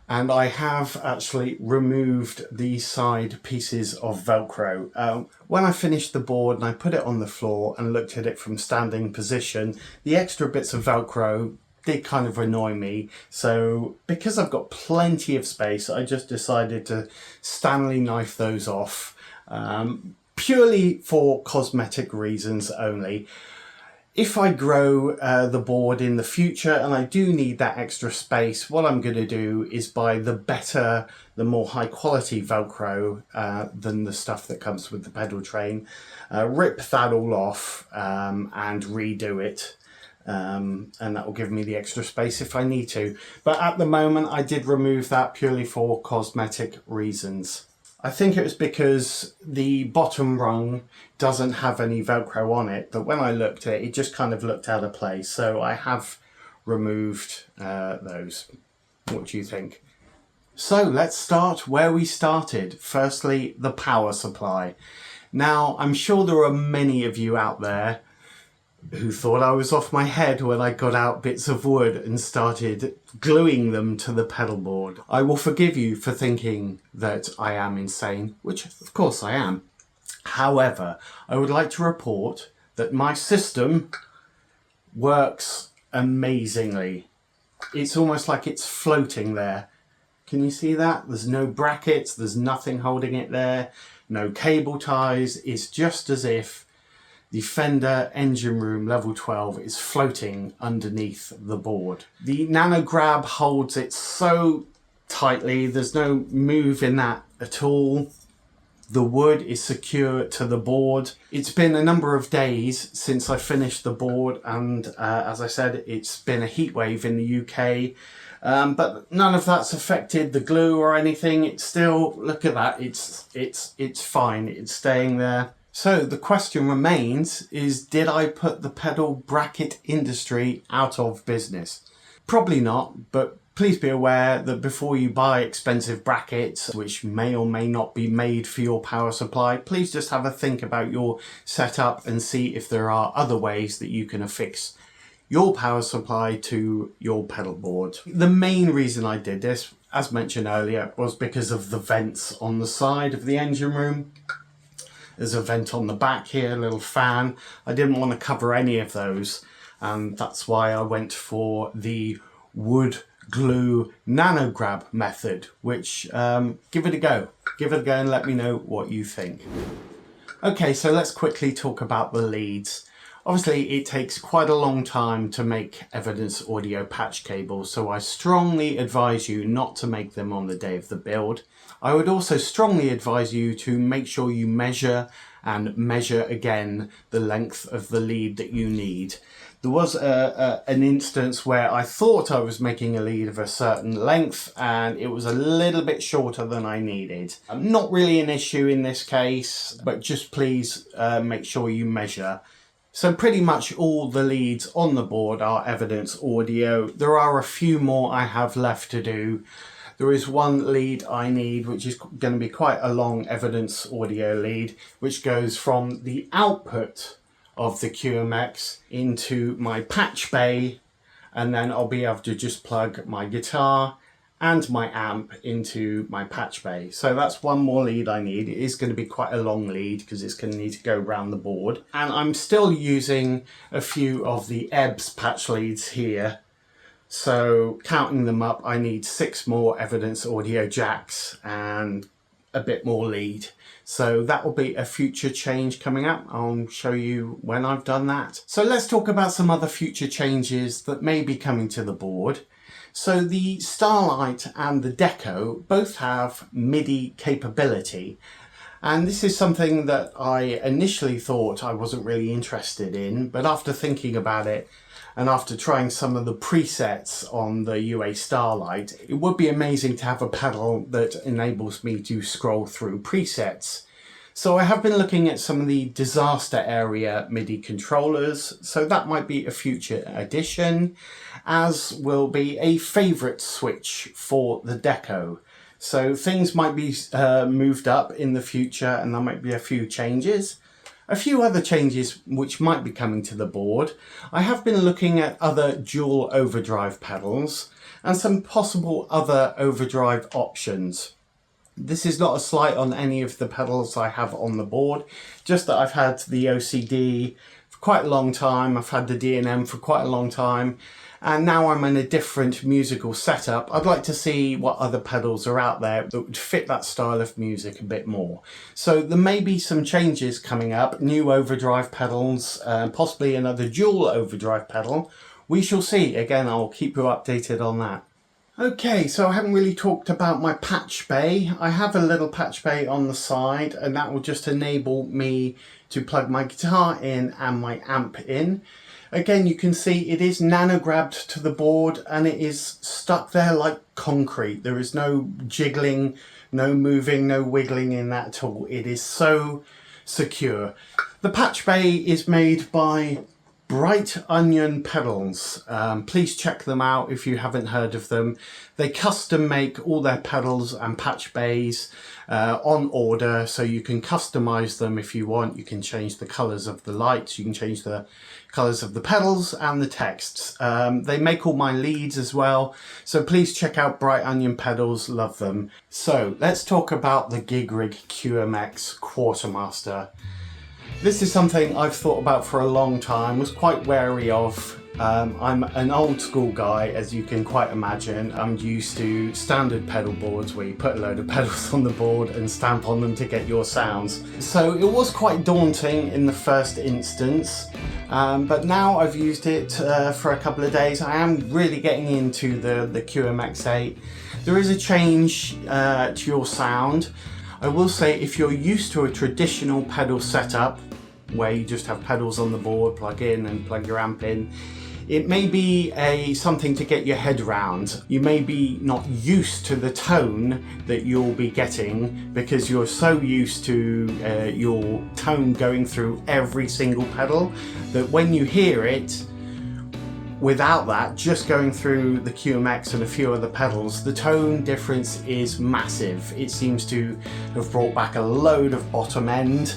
and I have actually removed these side pieces of Velcro. When I finished the board and I put it on the floor and looked at it from standing position, the extra bits of Velcro did kind of annoy me. So because I've got plenty of space, I just decided to Stanley knife those off. Purely for cosmetic reasons only. If I grow the board in the future and I do need that extra space, what I'm going to do is buy the more high quality Velcro than the stuff that comes with the pedal train, rip that all off and redo it. And that will give me the extra space if I need to. But at the moment I did remove that purely for cosmetic reasons. I think it was because the bottom rung doesn't have any Velcro on it, but when I looked at it, it just kind of looked out of place. So I have removed those. What do you think? So let's start where we started. Firstly, the power supply. Now, I'm sure there are many of you out there who thought I was off my head when I got out bits of wood and started gluing them to the pedal board. I will forgive you for thinking that I am insane, which of course I am. However, I would like to report that my system works amazingly. It's almost like it's floating there. Can you see that? There's no brackets, there's nothing holding it there, no cable ties. It's just as if the Fender engine room level 12 is floating underneath the board. The Nano Grab holds it so tightly, there's no move in that at all. The wood is secure to the board. It's been a number of days since I finished the board, and as I said, it's been a heat wave in the UK. But none of that's affected the glue or anything. It's still, look at that, it's fine, it's staying there. So the question remains is, did I put the pedal bracket industry out of business? Probably not, but please be aware that before you buy expensive brackets, which may or may not be made for your power supply, please just have a think about your setup and see if there are other ways that you can affix your power supply to your pedal board. The main reason I did this, as mentioned earlier, was because of the vents on the side of the engine room. There's a vent on the back here, a little fan. I didn't want to cover any of those, and that's why I went for the wood glue Nano Grab method, which give it a go. Give it a go and let me know what you think. Okay, so let's quickly talk about the leads. Obviously, it takes quite a long time to make evidence audio patch cables, so I strongly advise you not to make them on the day of the build. I would also strongly advise you to make sure you measure and measure again the length of the lead that you need. There was an instance where I thought I was making a lead of a certain length and it was a little bit shorter than I needed. Not really an issue in this case, but just please make sure you measure. So pretty much all the leads on the board are evidence audio. There are a few more I have left to do. There is one lead I need, which is going to be quite a long evidence audio lead, which goes from the output of the QMX into my patch bay, and then I'll be able to just plug my guitar and my amp into my patch bay. So that's one more lead I need. It is going to be quite a long lead because it's going to need to go around the board. And I'm still using a few of the EBS patch leads here. So counting them up, I need 6 more evidence audio jacks and a bit more lead. So that will be a future change coming up. I'll show you when I've done that. So let's talk about some other future changes that may be coming to the board. So the Starlight and the Deco both have MIDI capability. And this is something that I initially thought I wasn't really interested in, but after thinking about it, and after trying some of the presets on the UA Starlight, it would be amazing to have a pedal that enables me to scroll through presets. So I have been looking at some of the disaster area MIDI controllers, so that might be a future addition, as will be a favourite switch for the Deco. So things might be moved up in the future and there might be a few changes. A few other changes which might be coming to the board. I have been looking at other dual overdrive pedals and some possible other overdrive options. This is not a slight on any of the pedals I have on the board, just that I've had the OCD for quite a long time, I've had the D&M for quite a long time, and now I'm in a different musical setup. I'd like to see what other pedals are out there that would fit that style of music a bit more. So there may be some changes coming up, new overdrive pedals, possibly another dual overdrive pedal. We shall see. Again, I'll keep you updated on that. Okay, so I haven't really talked about my patch bay. I have a little patch bay on the side, and that will just enable me to plug my guitar in and my amp in. Again, you can see it is nano-grabbed to the board and it is stuck there like concrete. There is no jiggling, no moving, no wiggling in that at all. It is so secure. The patch bay is made by Bright Onion pedals. Please check them out if you haven't heard of them. They custom make all their pedals and patch bays on order, so you can customize them if you want. You can change the colors of the lights, you can change the colors of the pedals and the texts. They make all my leads as well, so please check out Bright Onion pedals, love them. So let's talk about the GIGRIG QMX Quartermaster. This is something I've thought about for a long time, was quite wary of. I'm an old school guy, as you can quite imagine. I'm used to standard pedal boards where you put a load of pedals on the board and stamp on them to get your sounds. So it was quite daunting in the first instance, but now I've used it for a couple of days. I am really getting into the QMX8. There is a change to your sound. I will say, if you're used to a traditional pedal setup where you just have pedals on the board, plug in and plug your amp in, it may be something to get your head round. You may be not used to the tone that you'll be getting because you're so used to your tone going through every single pedal that when you hear it, without that, just going through the QMX and a few other pedals, the tone difference is massive. It seems to have brought back a load of bottom end,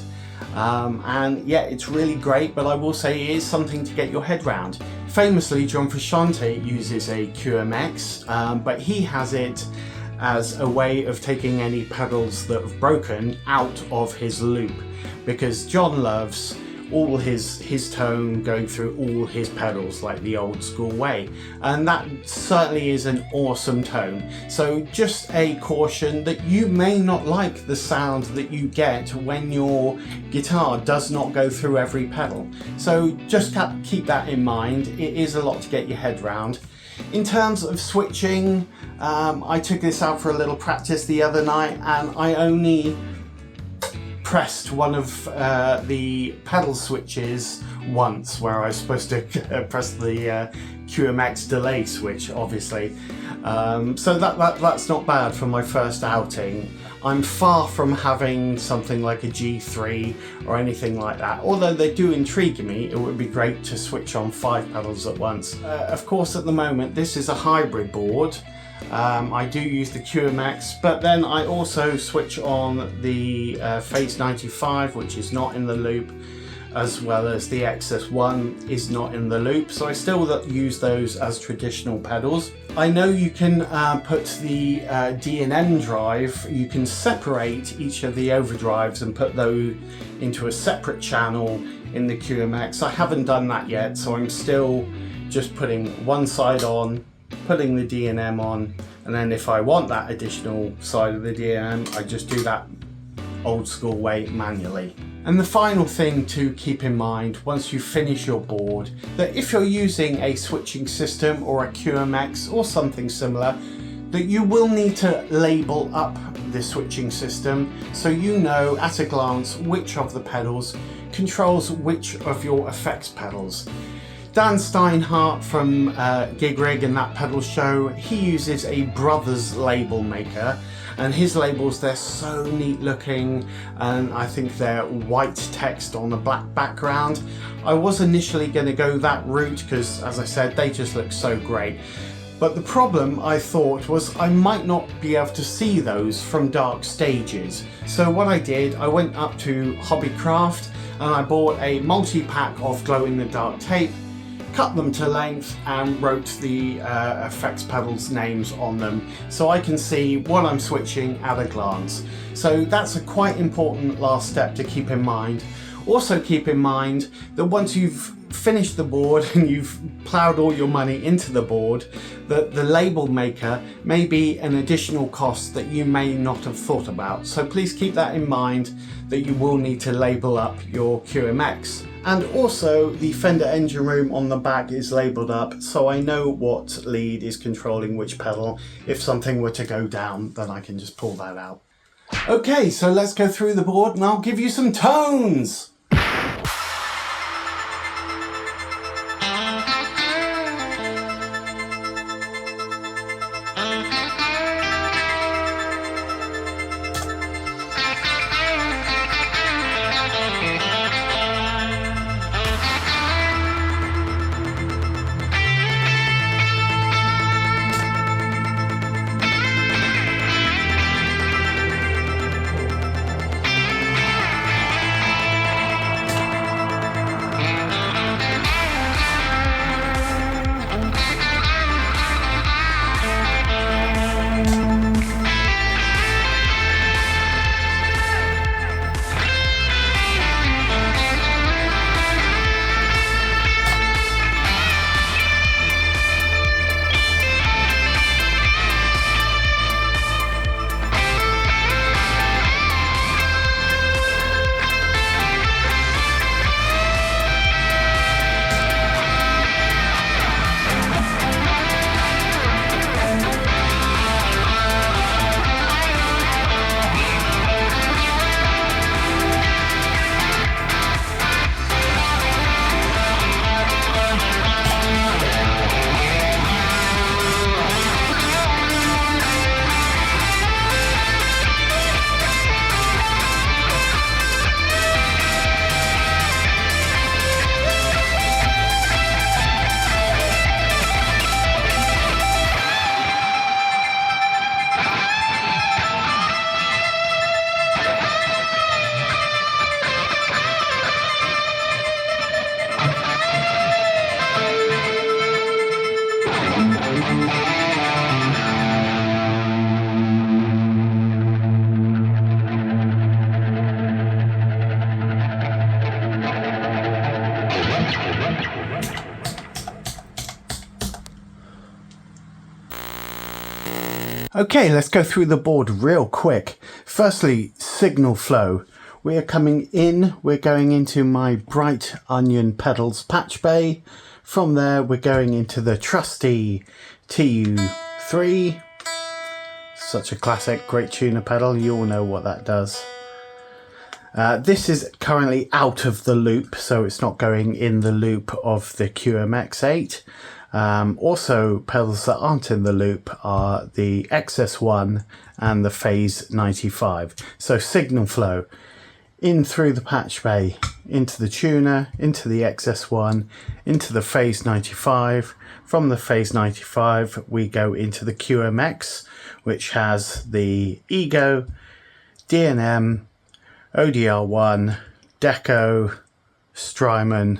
and yeah, it's really great, but I will say it is something to get your head round. Famously, John Frusciante uses a QMX, but he has it as a way of taking any pedals that have broken out of his loop, because John loves all his tone going through all his pedals like the old school way, and that certainly is an awesome tone. So just a caution that you may not like the sound that you get when your guitar does not go through every pedal, so just keep that in mind. It is a lot to get your head round. In terms of switching, I took this out for a little practice the other night, and I only pressed one of the pedal switches once, where I was supposed to press the QMX delay switch, obviously. So that's not bad for my first outing. I'm far from having something like a G3 or anything like that. Although they do intrigue me, it would be great to switch on 5 pedals at once. Of course, at the moment, this is a hybrid board. I do use the QMX, but then I also switch on the Phase 95, which is not in the loop, as well as the XS1 is not in the loop, so I still use those as traditional pedals. I know you can put the D&MDrive, you can separate each of the overdrives and put those into a separate channel in the QMX. I haven't done that yet, so I'm still just putting one side on, putting the D&M on, and then if I want that additional side of the D&M, I just do that old school way manually. And the final thing to keep in mind once you finish your board, that if you're using a switching system or a QMX or something similar, that you will need to label up the switching system so you know at a glance which of the pedals controls which of your effects pedals. Dan Steinhardt from GIGRIG and That Pedal Show, he uses a Brothers label maker, and his labels, they're so neat looking, and I think they're white text on a black background. I was initially going to go that route because, as I said, they just look so great. But the problem, I thought, was I might not be able to see those from dark stages. So what I did, I went up to Hobbycraft and I bought a multi-pack of glow-in-the-dark tape, cut them to length and wrote the effects pedals names on them so I can see what I'm switching at a glance. So that's a quite important last step to keep in mind. Also keep in mind that once you've finished the board and you've ploughed all your money into the board, the label maker may be an additional cost that you may not have thought about. So please keep that in mind, that you will need to label up your QMX. And also the fender engine room on the back is labelled up, so I know what lead is controlling which pedal. If something were to go down, then I can just pull that out. Okay, so let's go through the board and I'll give you some tones. Okay, let's go through the board real quick. Firstly, signal flow. We are coming in, we're going into my Bright Onion pedals patch bay. From there, we're going into the trusty TU3. Such a classic, great tuner pedal, you all know what that does. This is currently out of the loop, so it's not going in the loop of the QMX8. Also, pedals that aren't in the loop are the XS1 and the Phase 95. So signal flow in through the patch bay, into the tuner, into the XS1, into the Phase 95. From the Phase 95 we go into the QMX, which has the Ego, D&M, ODR1, Deco, Strymon,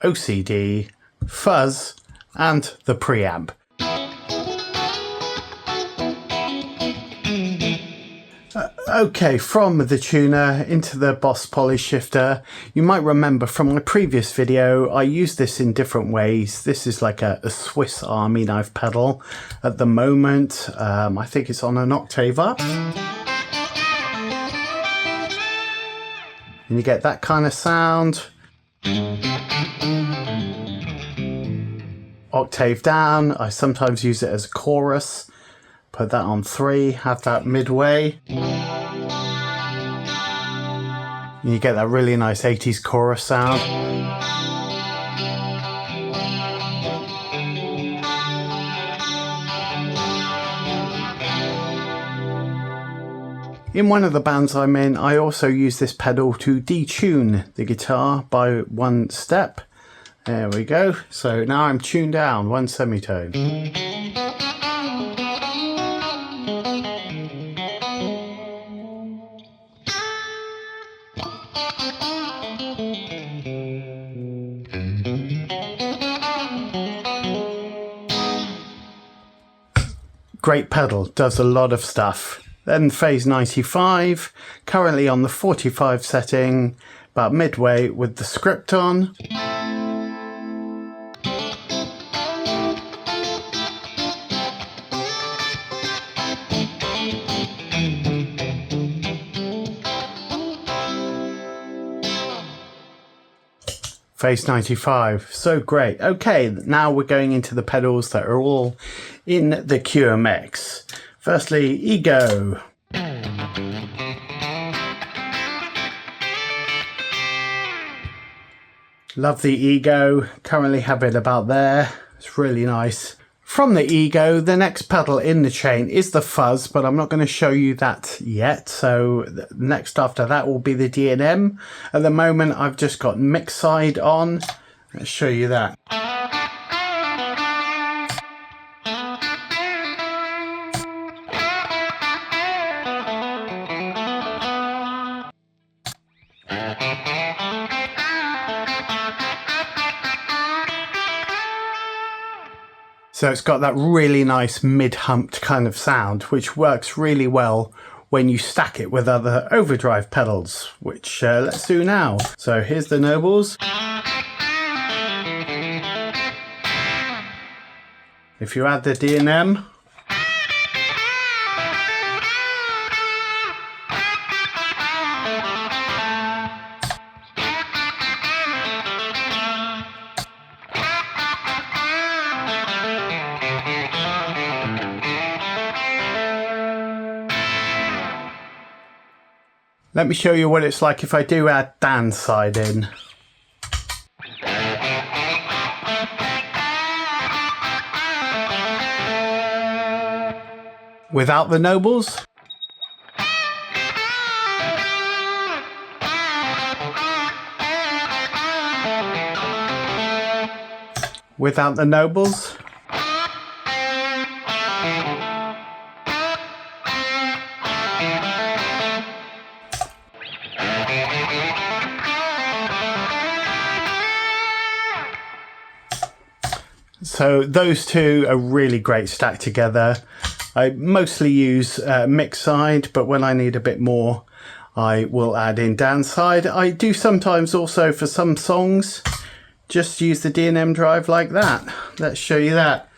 OCD, Fuzz, and the preamp. Okay, from the tuner into the Boss Poly Shifter. You might remember from my previous video, I use this in different ways. This is like a Swiss Army knife pedal. At the moment, I think it's on an octave up. And you get that kind of sound. Octave down, I sometimes use it as a chorus. Put that on 3, have that midway. And you get that really nice 80s chorus sound. In one of the bands I'm in, I also use this pedal to detune the guitar by 1 step. There we go. So now I'm tuned down 1 semitone. Great pedal, does a lot of stuff. Then Phase 95, currently on the 45 setting, about midway with the script on. Phase 95. So great. Okay, now we're going into the pedals that are all in the QMX. Firstly, Ego. Love the Ego. Currently have it about there. It's really nice. From the Ego, the next pedal in the chain is the Fuzz, but I'm not going to show you that yet. So next after that will be the D&M. At the moment, I've just got mix side on. Let's show you that. So it's got that really nice mid-humped kind of sound, which works really well when you stack it with other overdrive pedals, which let's do now. So here's the Nobles. If you add the D&M, let me show you what it's like if I do add Dan's side in. Without the Nobles. Without the Nobles. So those two are really great stacked together. I mostly use mix side, but when I need a bit more, I will add in Dan's side. I do sometimes also, for some songs, just use the D&MDrive like that. Let's show you that.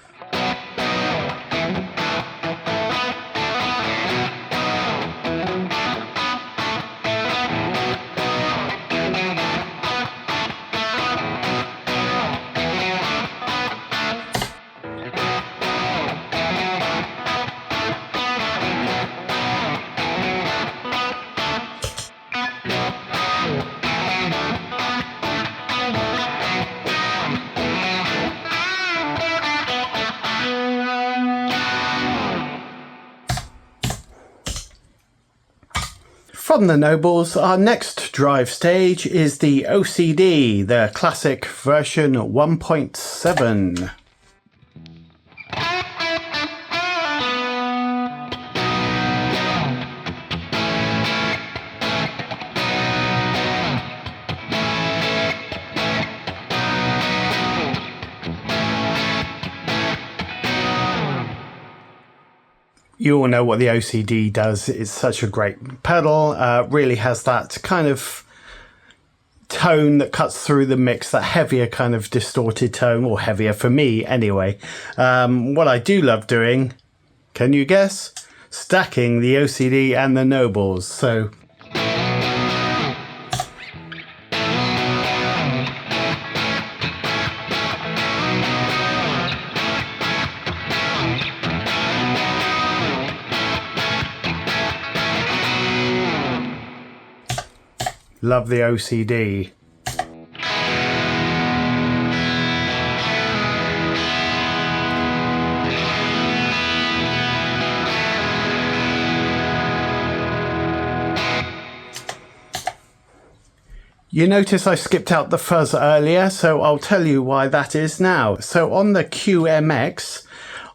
From the Nobles, our next drive stage is the OCD, the classic version 1.7. You all know what the OCD does. It's such a great pedal. Really has that kind of tone that cuts through the mix, that heavier kind of distorted tone, or heavier for me anyway. What I do love doing, can you guess? Stacking the OCD and the Nobles. So love the OCD. You notice I skipped out the fuzz earlier, so I'll tell you why that is now. So on the QMX,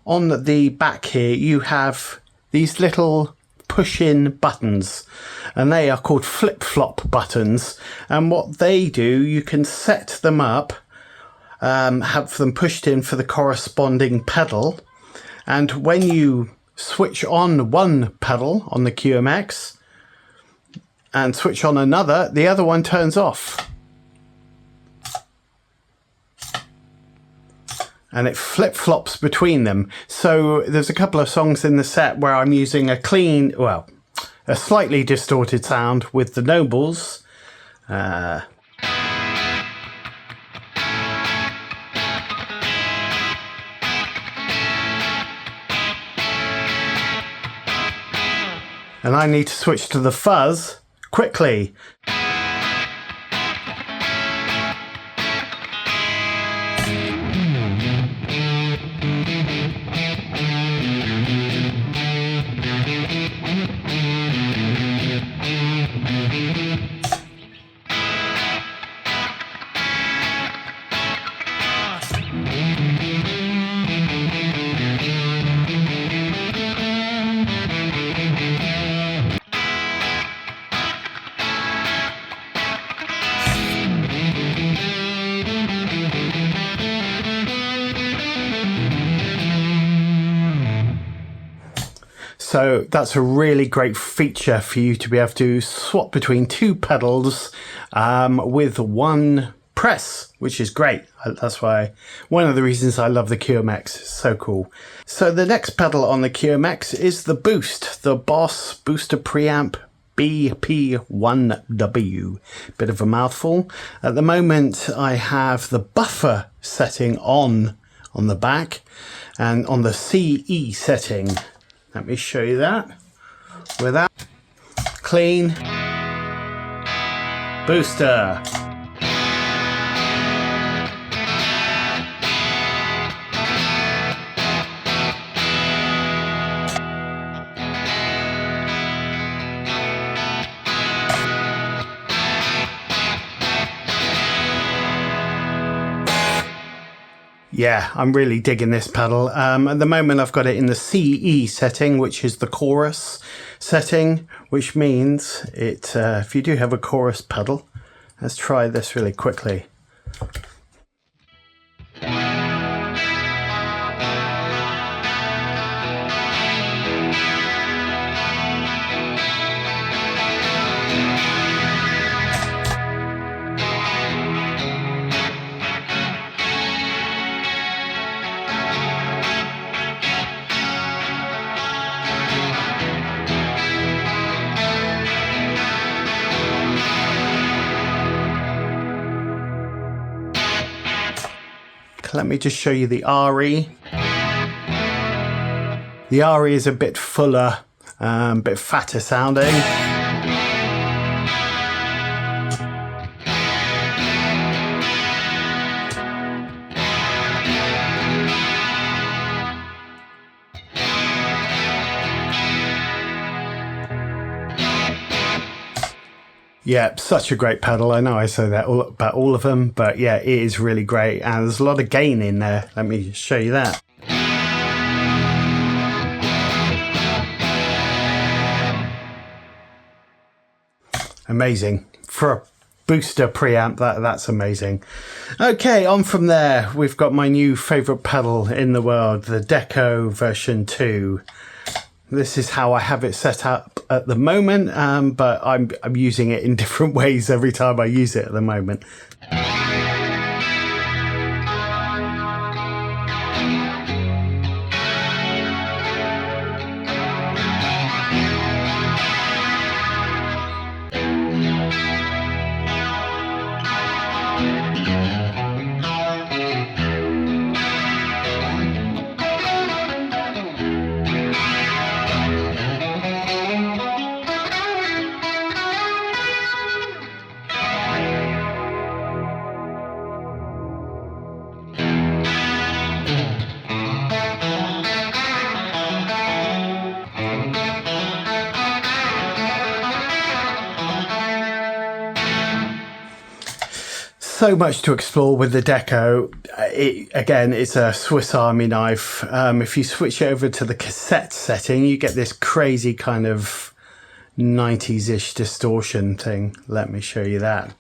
on the back here, you have these little push-in buttons, and they are called flip-flop buttons. And what they do, you can set them up, have them pushed in for the corresponding pedal, and when you switch on one pedal on the QMX and switch on another, the other one turns off. And it flip-flops between them. So there's a couple of songs in the set where I'm using a clean, well, a slightly distorted sound with the Nobles. and I need to switch to the fuzz quickly. So that's a really great feature for you to be able to swap between two pedals with one press, which is great. That's why one of the reasons I love the QMX. It's so cool. So the next pedal on the QMX is the Boost, the Boss Booster Preamp BP1W. Bit of a mouthful. At the moment I have the buffer setting on the back and on the CE setting. Let me show you that. With that, clean, booster. Yeah, I'm really digging this pedal. At the moment, I've got it in the CE setting, which is the chorus setting, which means it. If you do have a chorus pedal, let's try this really quickly. Let me just show you the RE. The RE is a bit fuller, bit fatter sounding. Yeah, such a great pedal. I know I say that about all of them, but yeah, it is really great. And there's a lot of gain in there. Let me show you that. Amazing. For a booster preamp, that's amazing. Okay, on from there, we've got my new favorite pedal in the world, the Deco version 2. This is how I have it set up at the moment, but I'm using it in different ways every time I use it at the moment. So much to explore with the Deco. Again, it's a Swiss Army knife. If you switch over to the cassette setting, you get this crazy kind of 90s-ish distortion thing. Let me show you that.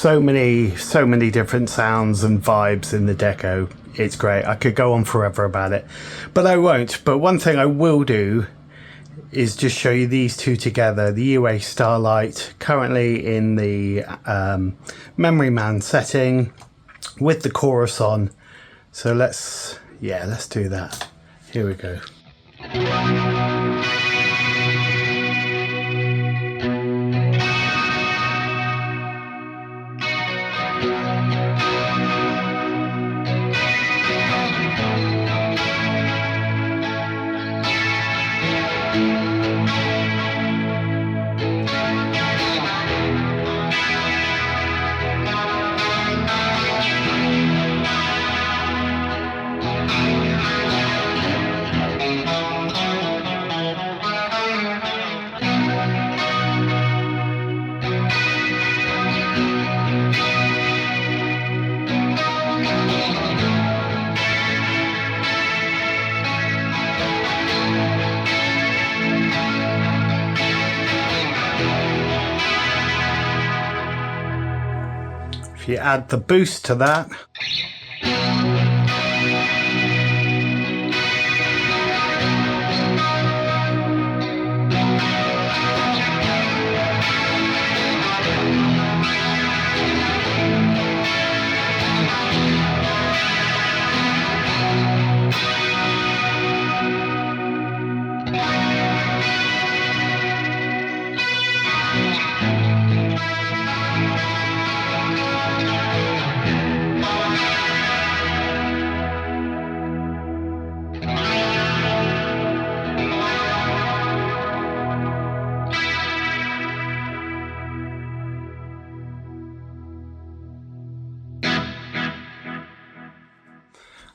so many different sounds and vibes in the Deco. It's great. I could go on forever about it, but I won't. But one thing I will do is just show you these two together. The UA Starlight, currently in the Memory Man setting with the chorus on. So let's do that. Here we go. If you add the boost to that,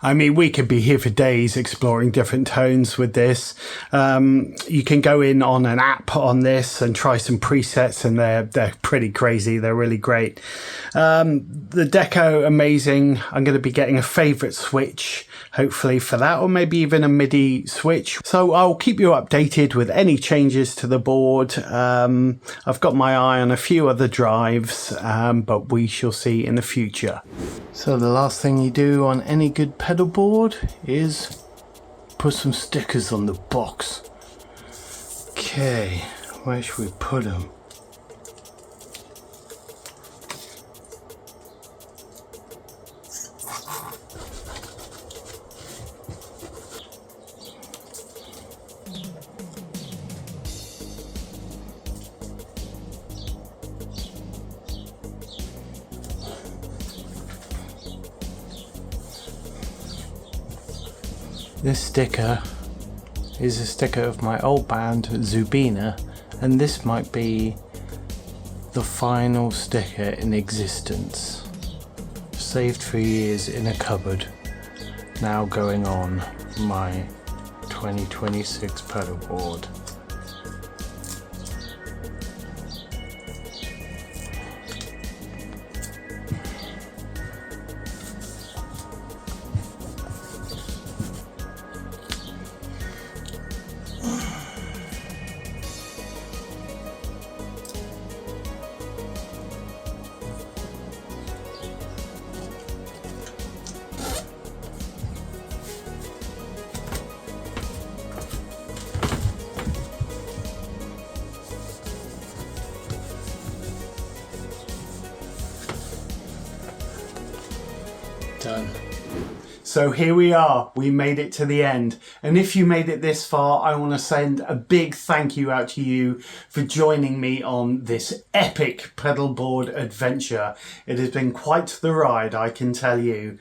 I mean, we could be here for days exploring different tones with this. You can go in on an app on this and try some presets, and they're pretty crazy. They're really great. The Deco, amazing. I'm going to be getting a favorite switch, hopefully, for that, or maybe even a MIDI switch. So I'll keep you updated with any changes to the board. I've got my eye on a few other drives, but we shall see in the future. So the last thing you do on any good pedal board is put some stickers on the box. Okay, where should we put them? This sticker is a sticker of my old band Zubina, and this might be the final sticker in existence. Saved for years in a cupboard, now going on my 2026 pedal board. Done. So here we are, we made it to the end. And if you made it this far, I want to send a big thank you out to you for joining me on this epic pedal board adventure. It has been quite the ride, I can tell you.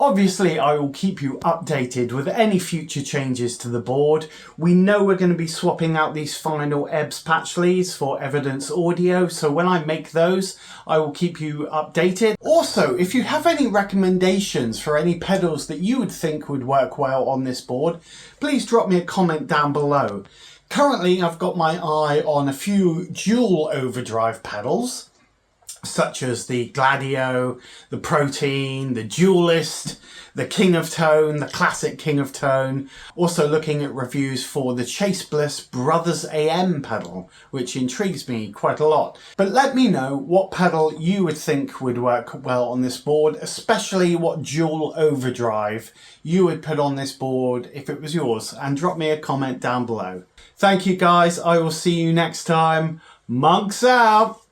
Obviously, I will keep you updated with any future changes to the board. We know we're going to be swapping out these final EBS patch leads for Evidence Audio, so when I make those, I will keep you updated. Also, if you have any recommendations for any pedals that you would think would work well on this board, please drop me a comment down below. Currently, I've got my eye on a few dual overdrive pedals. such as the Gladio, the Protein, the Duelist, the King of Tone, the classic King of Tone. Also looking at reviews for the Chase Bliss Brothers AM pedal, which intrigues me quite a lot. But let me know what pedal you would think would work well on this board, especially what dual overdrive you would put on this board if it was yours, and drop me a comment down below. Thank you guys, I will see you next time. Monks out!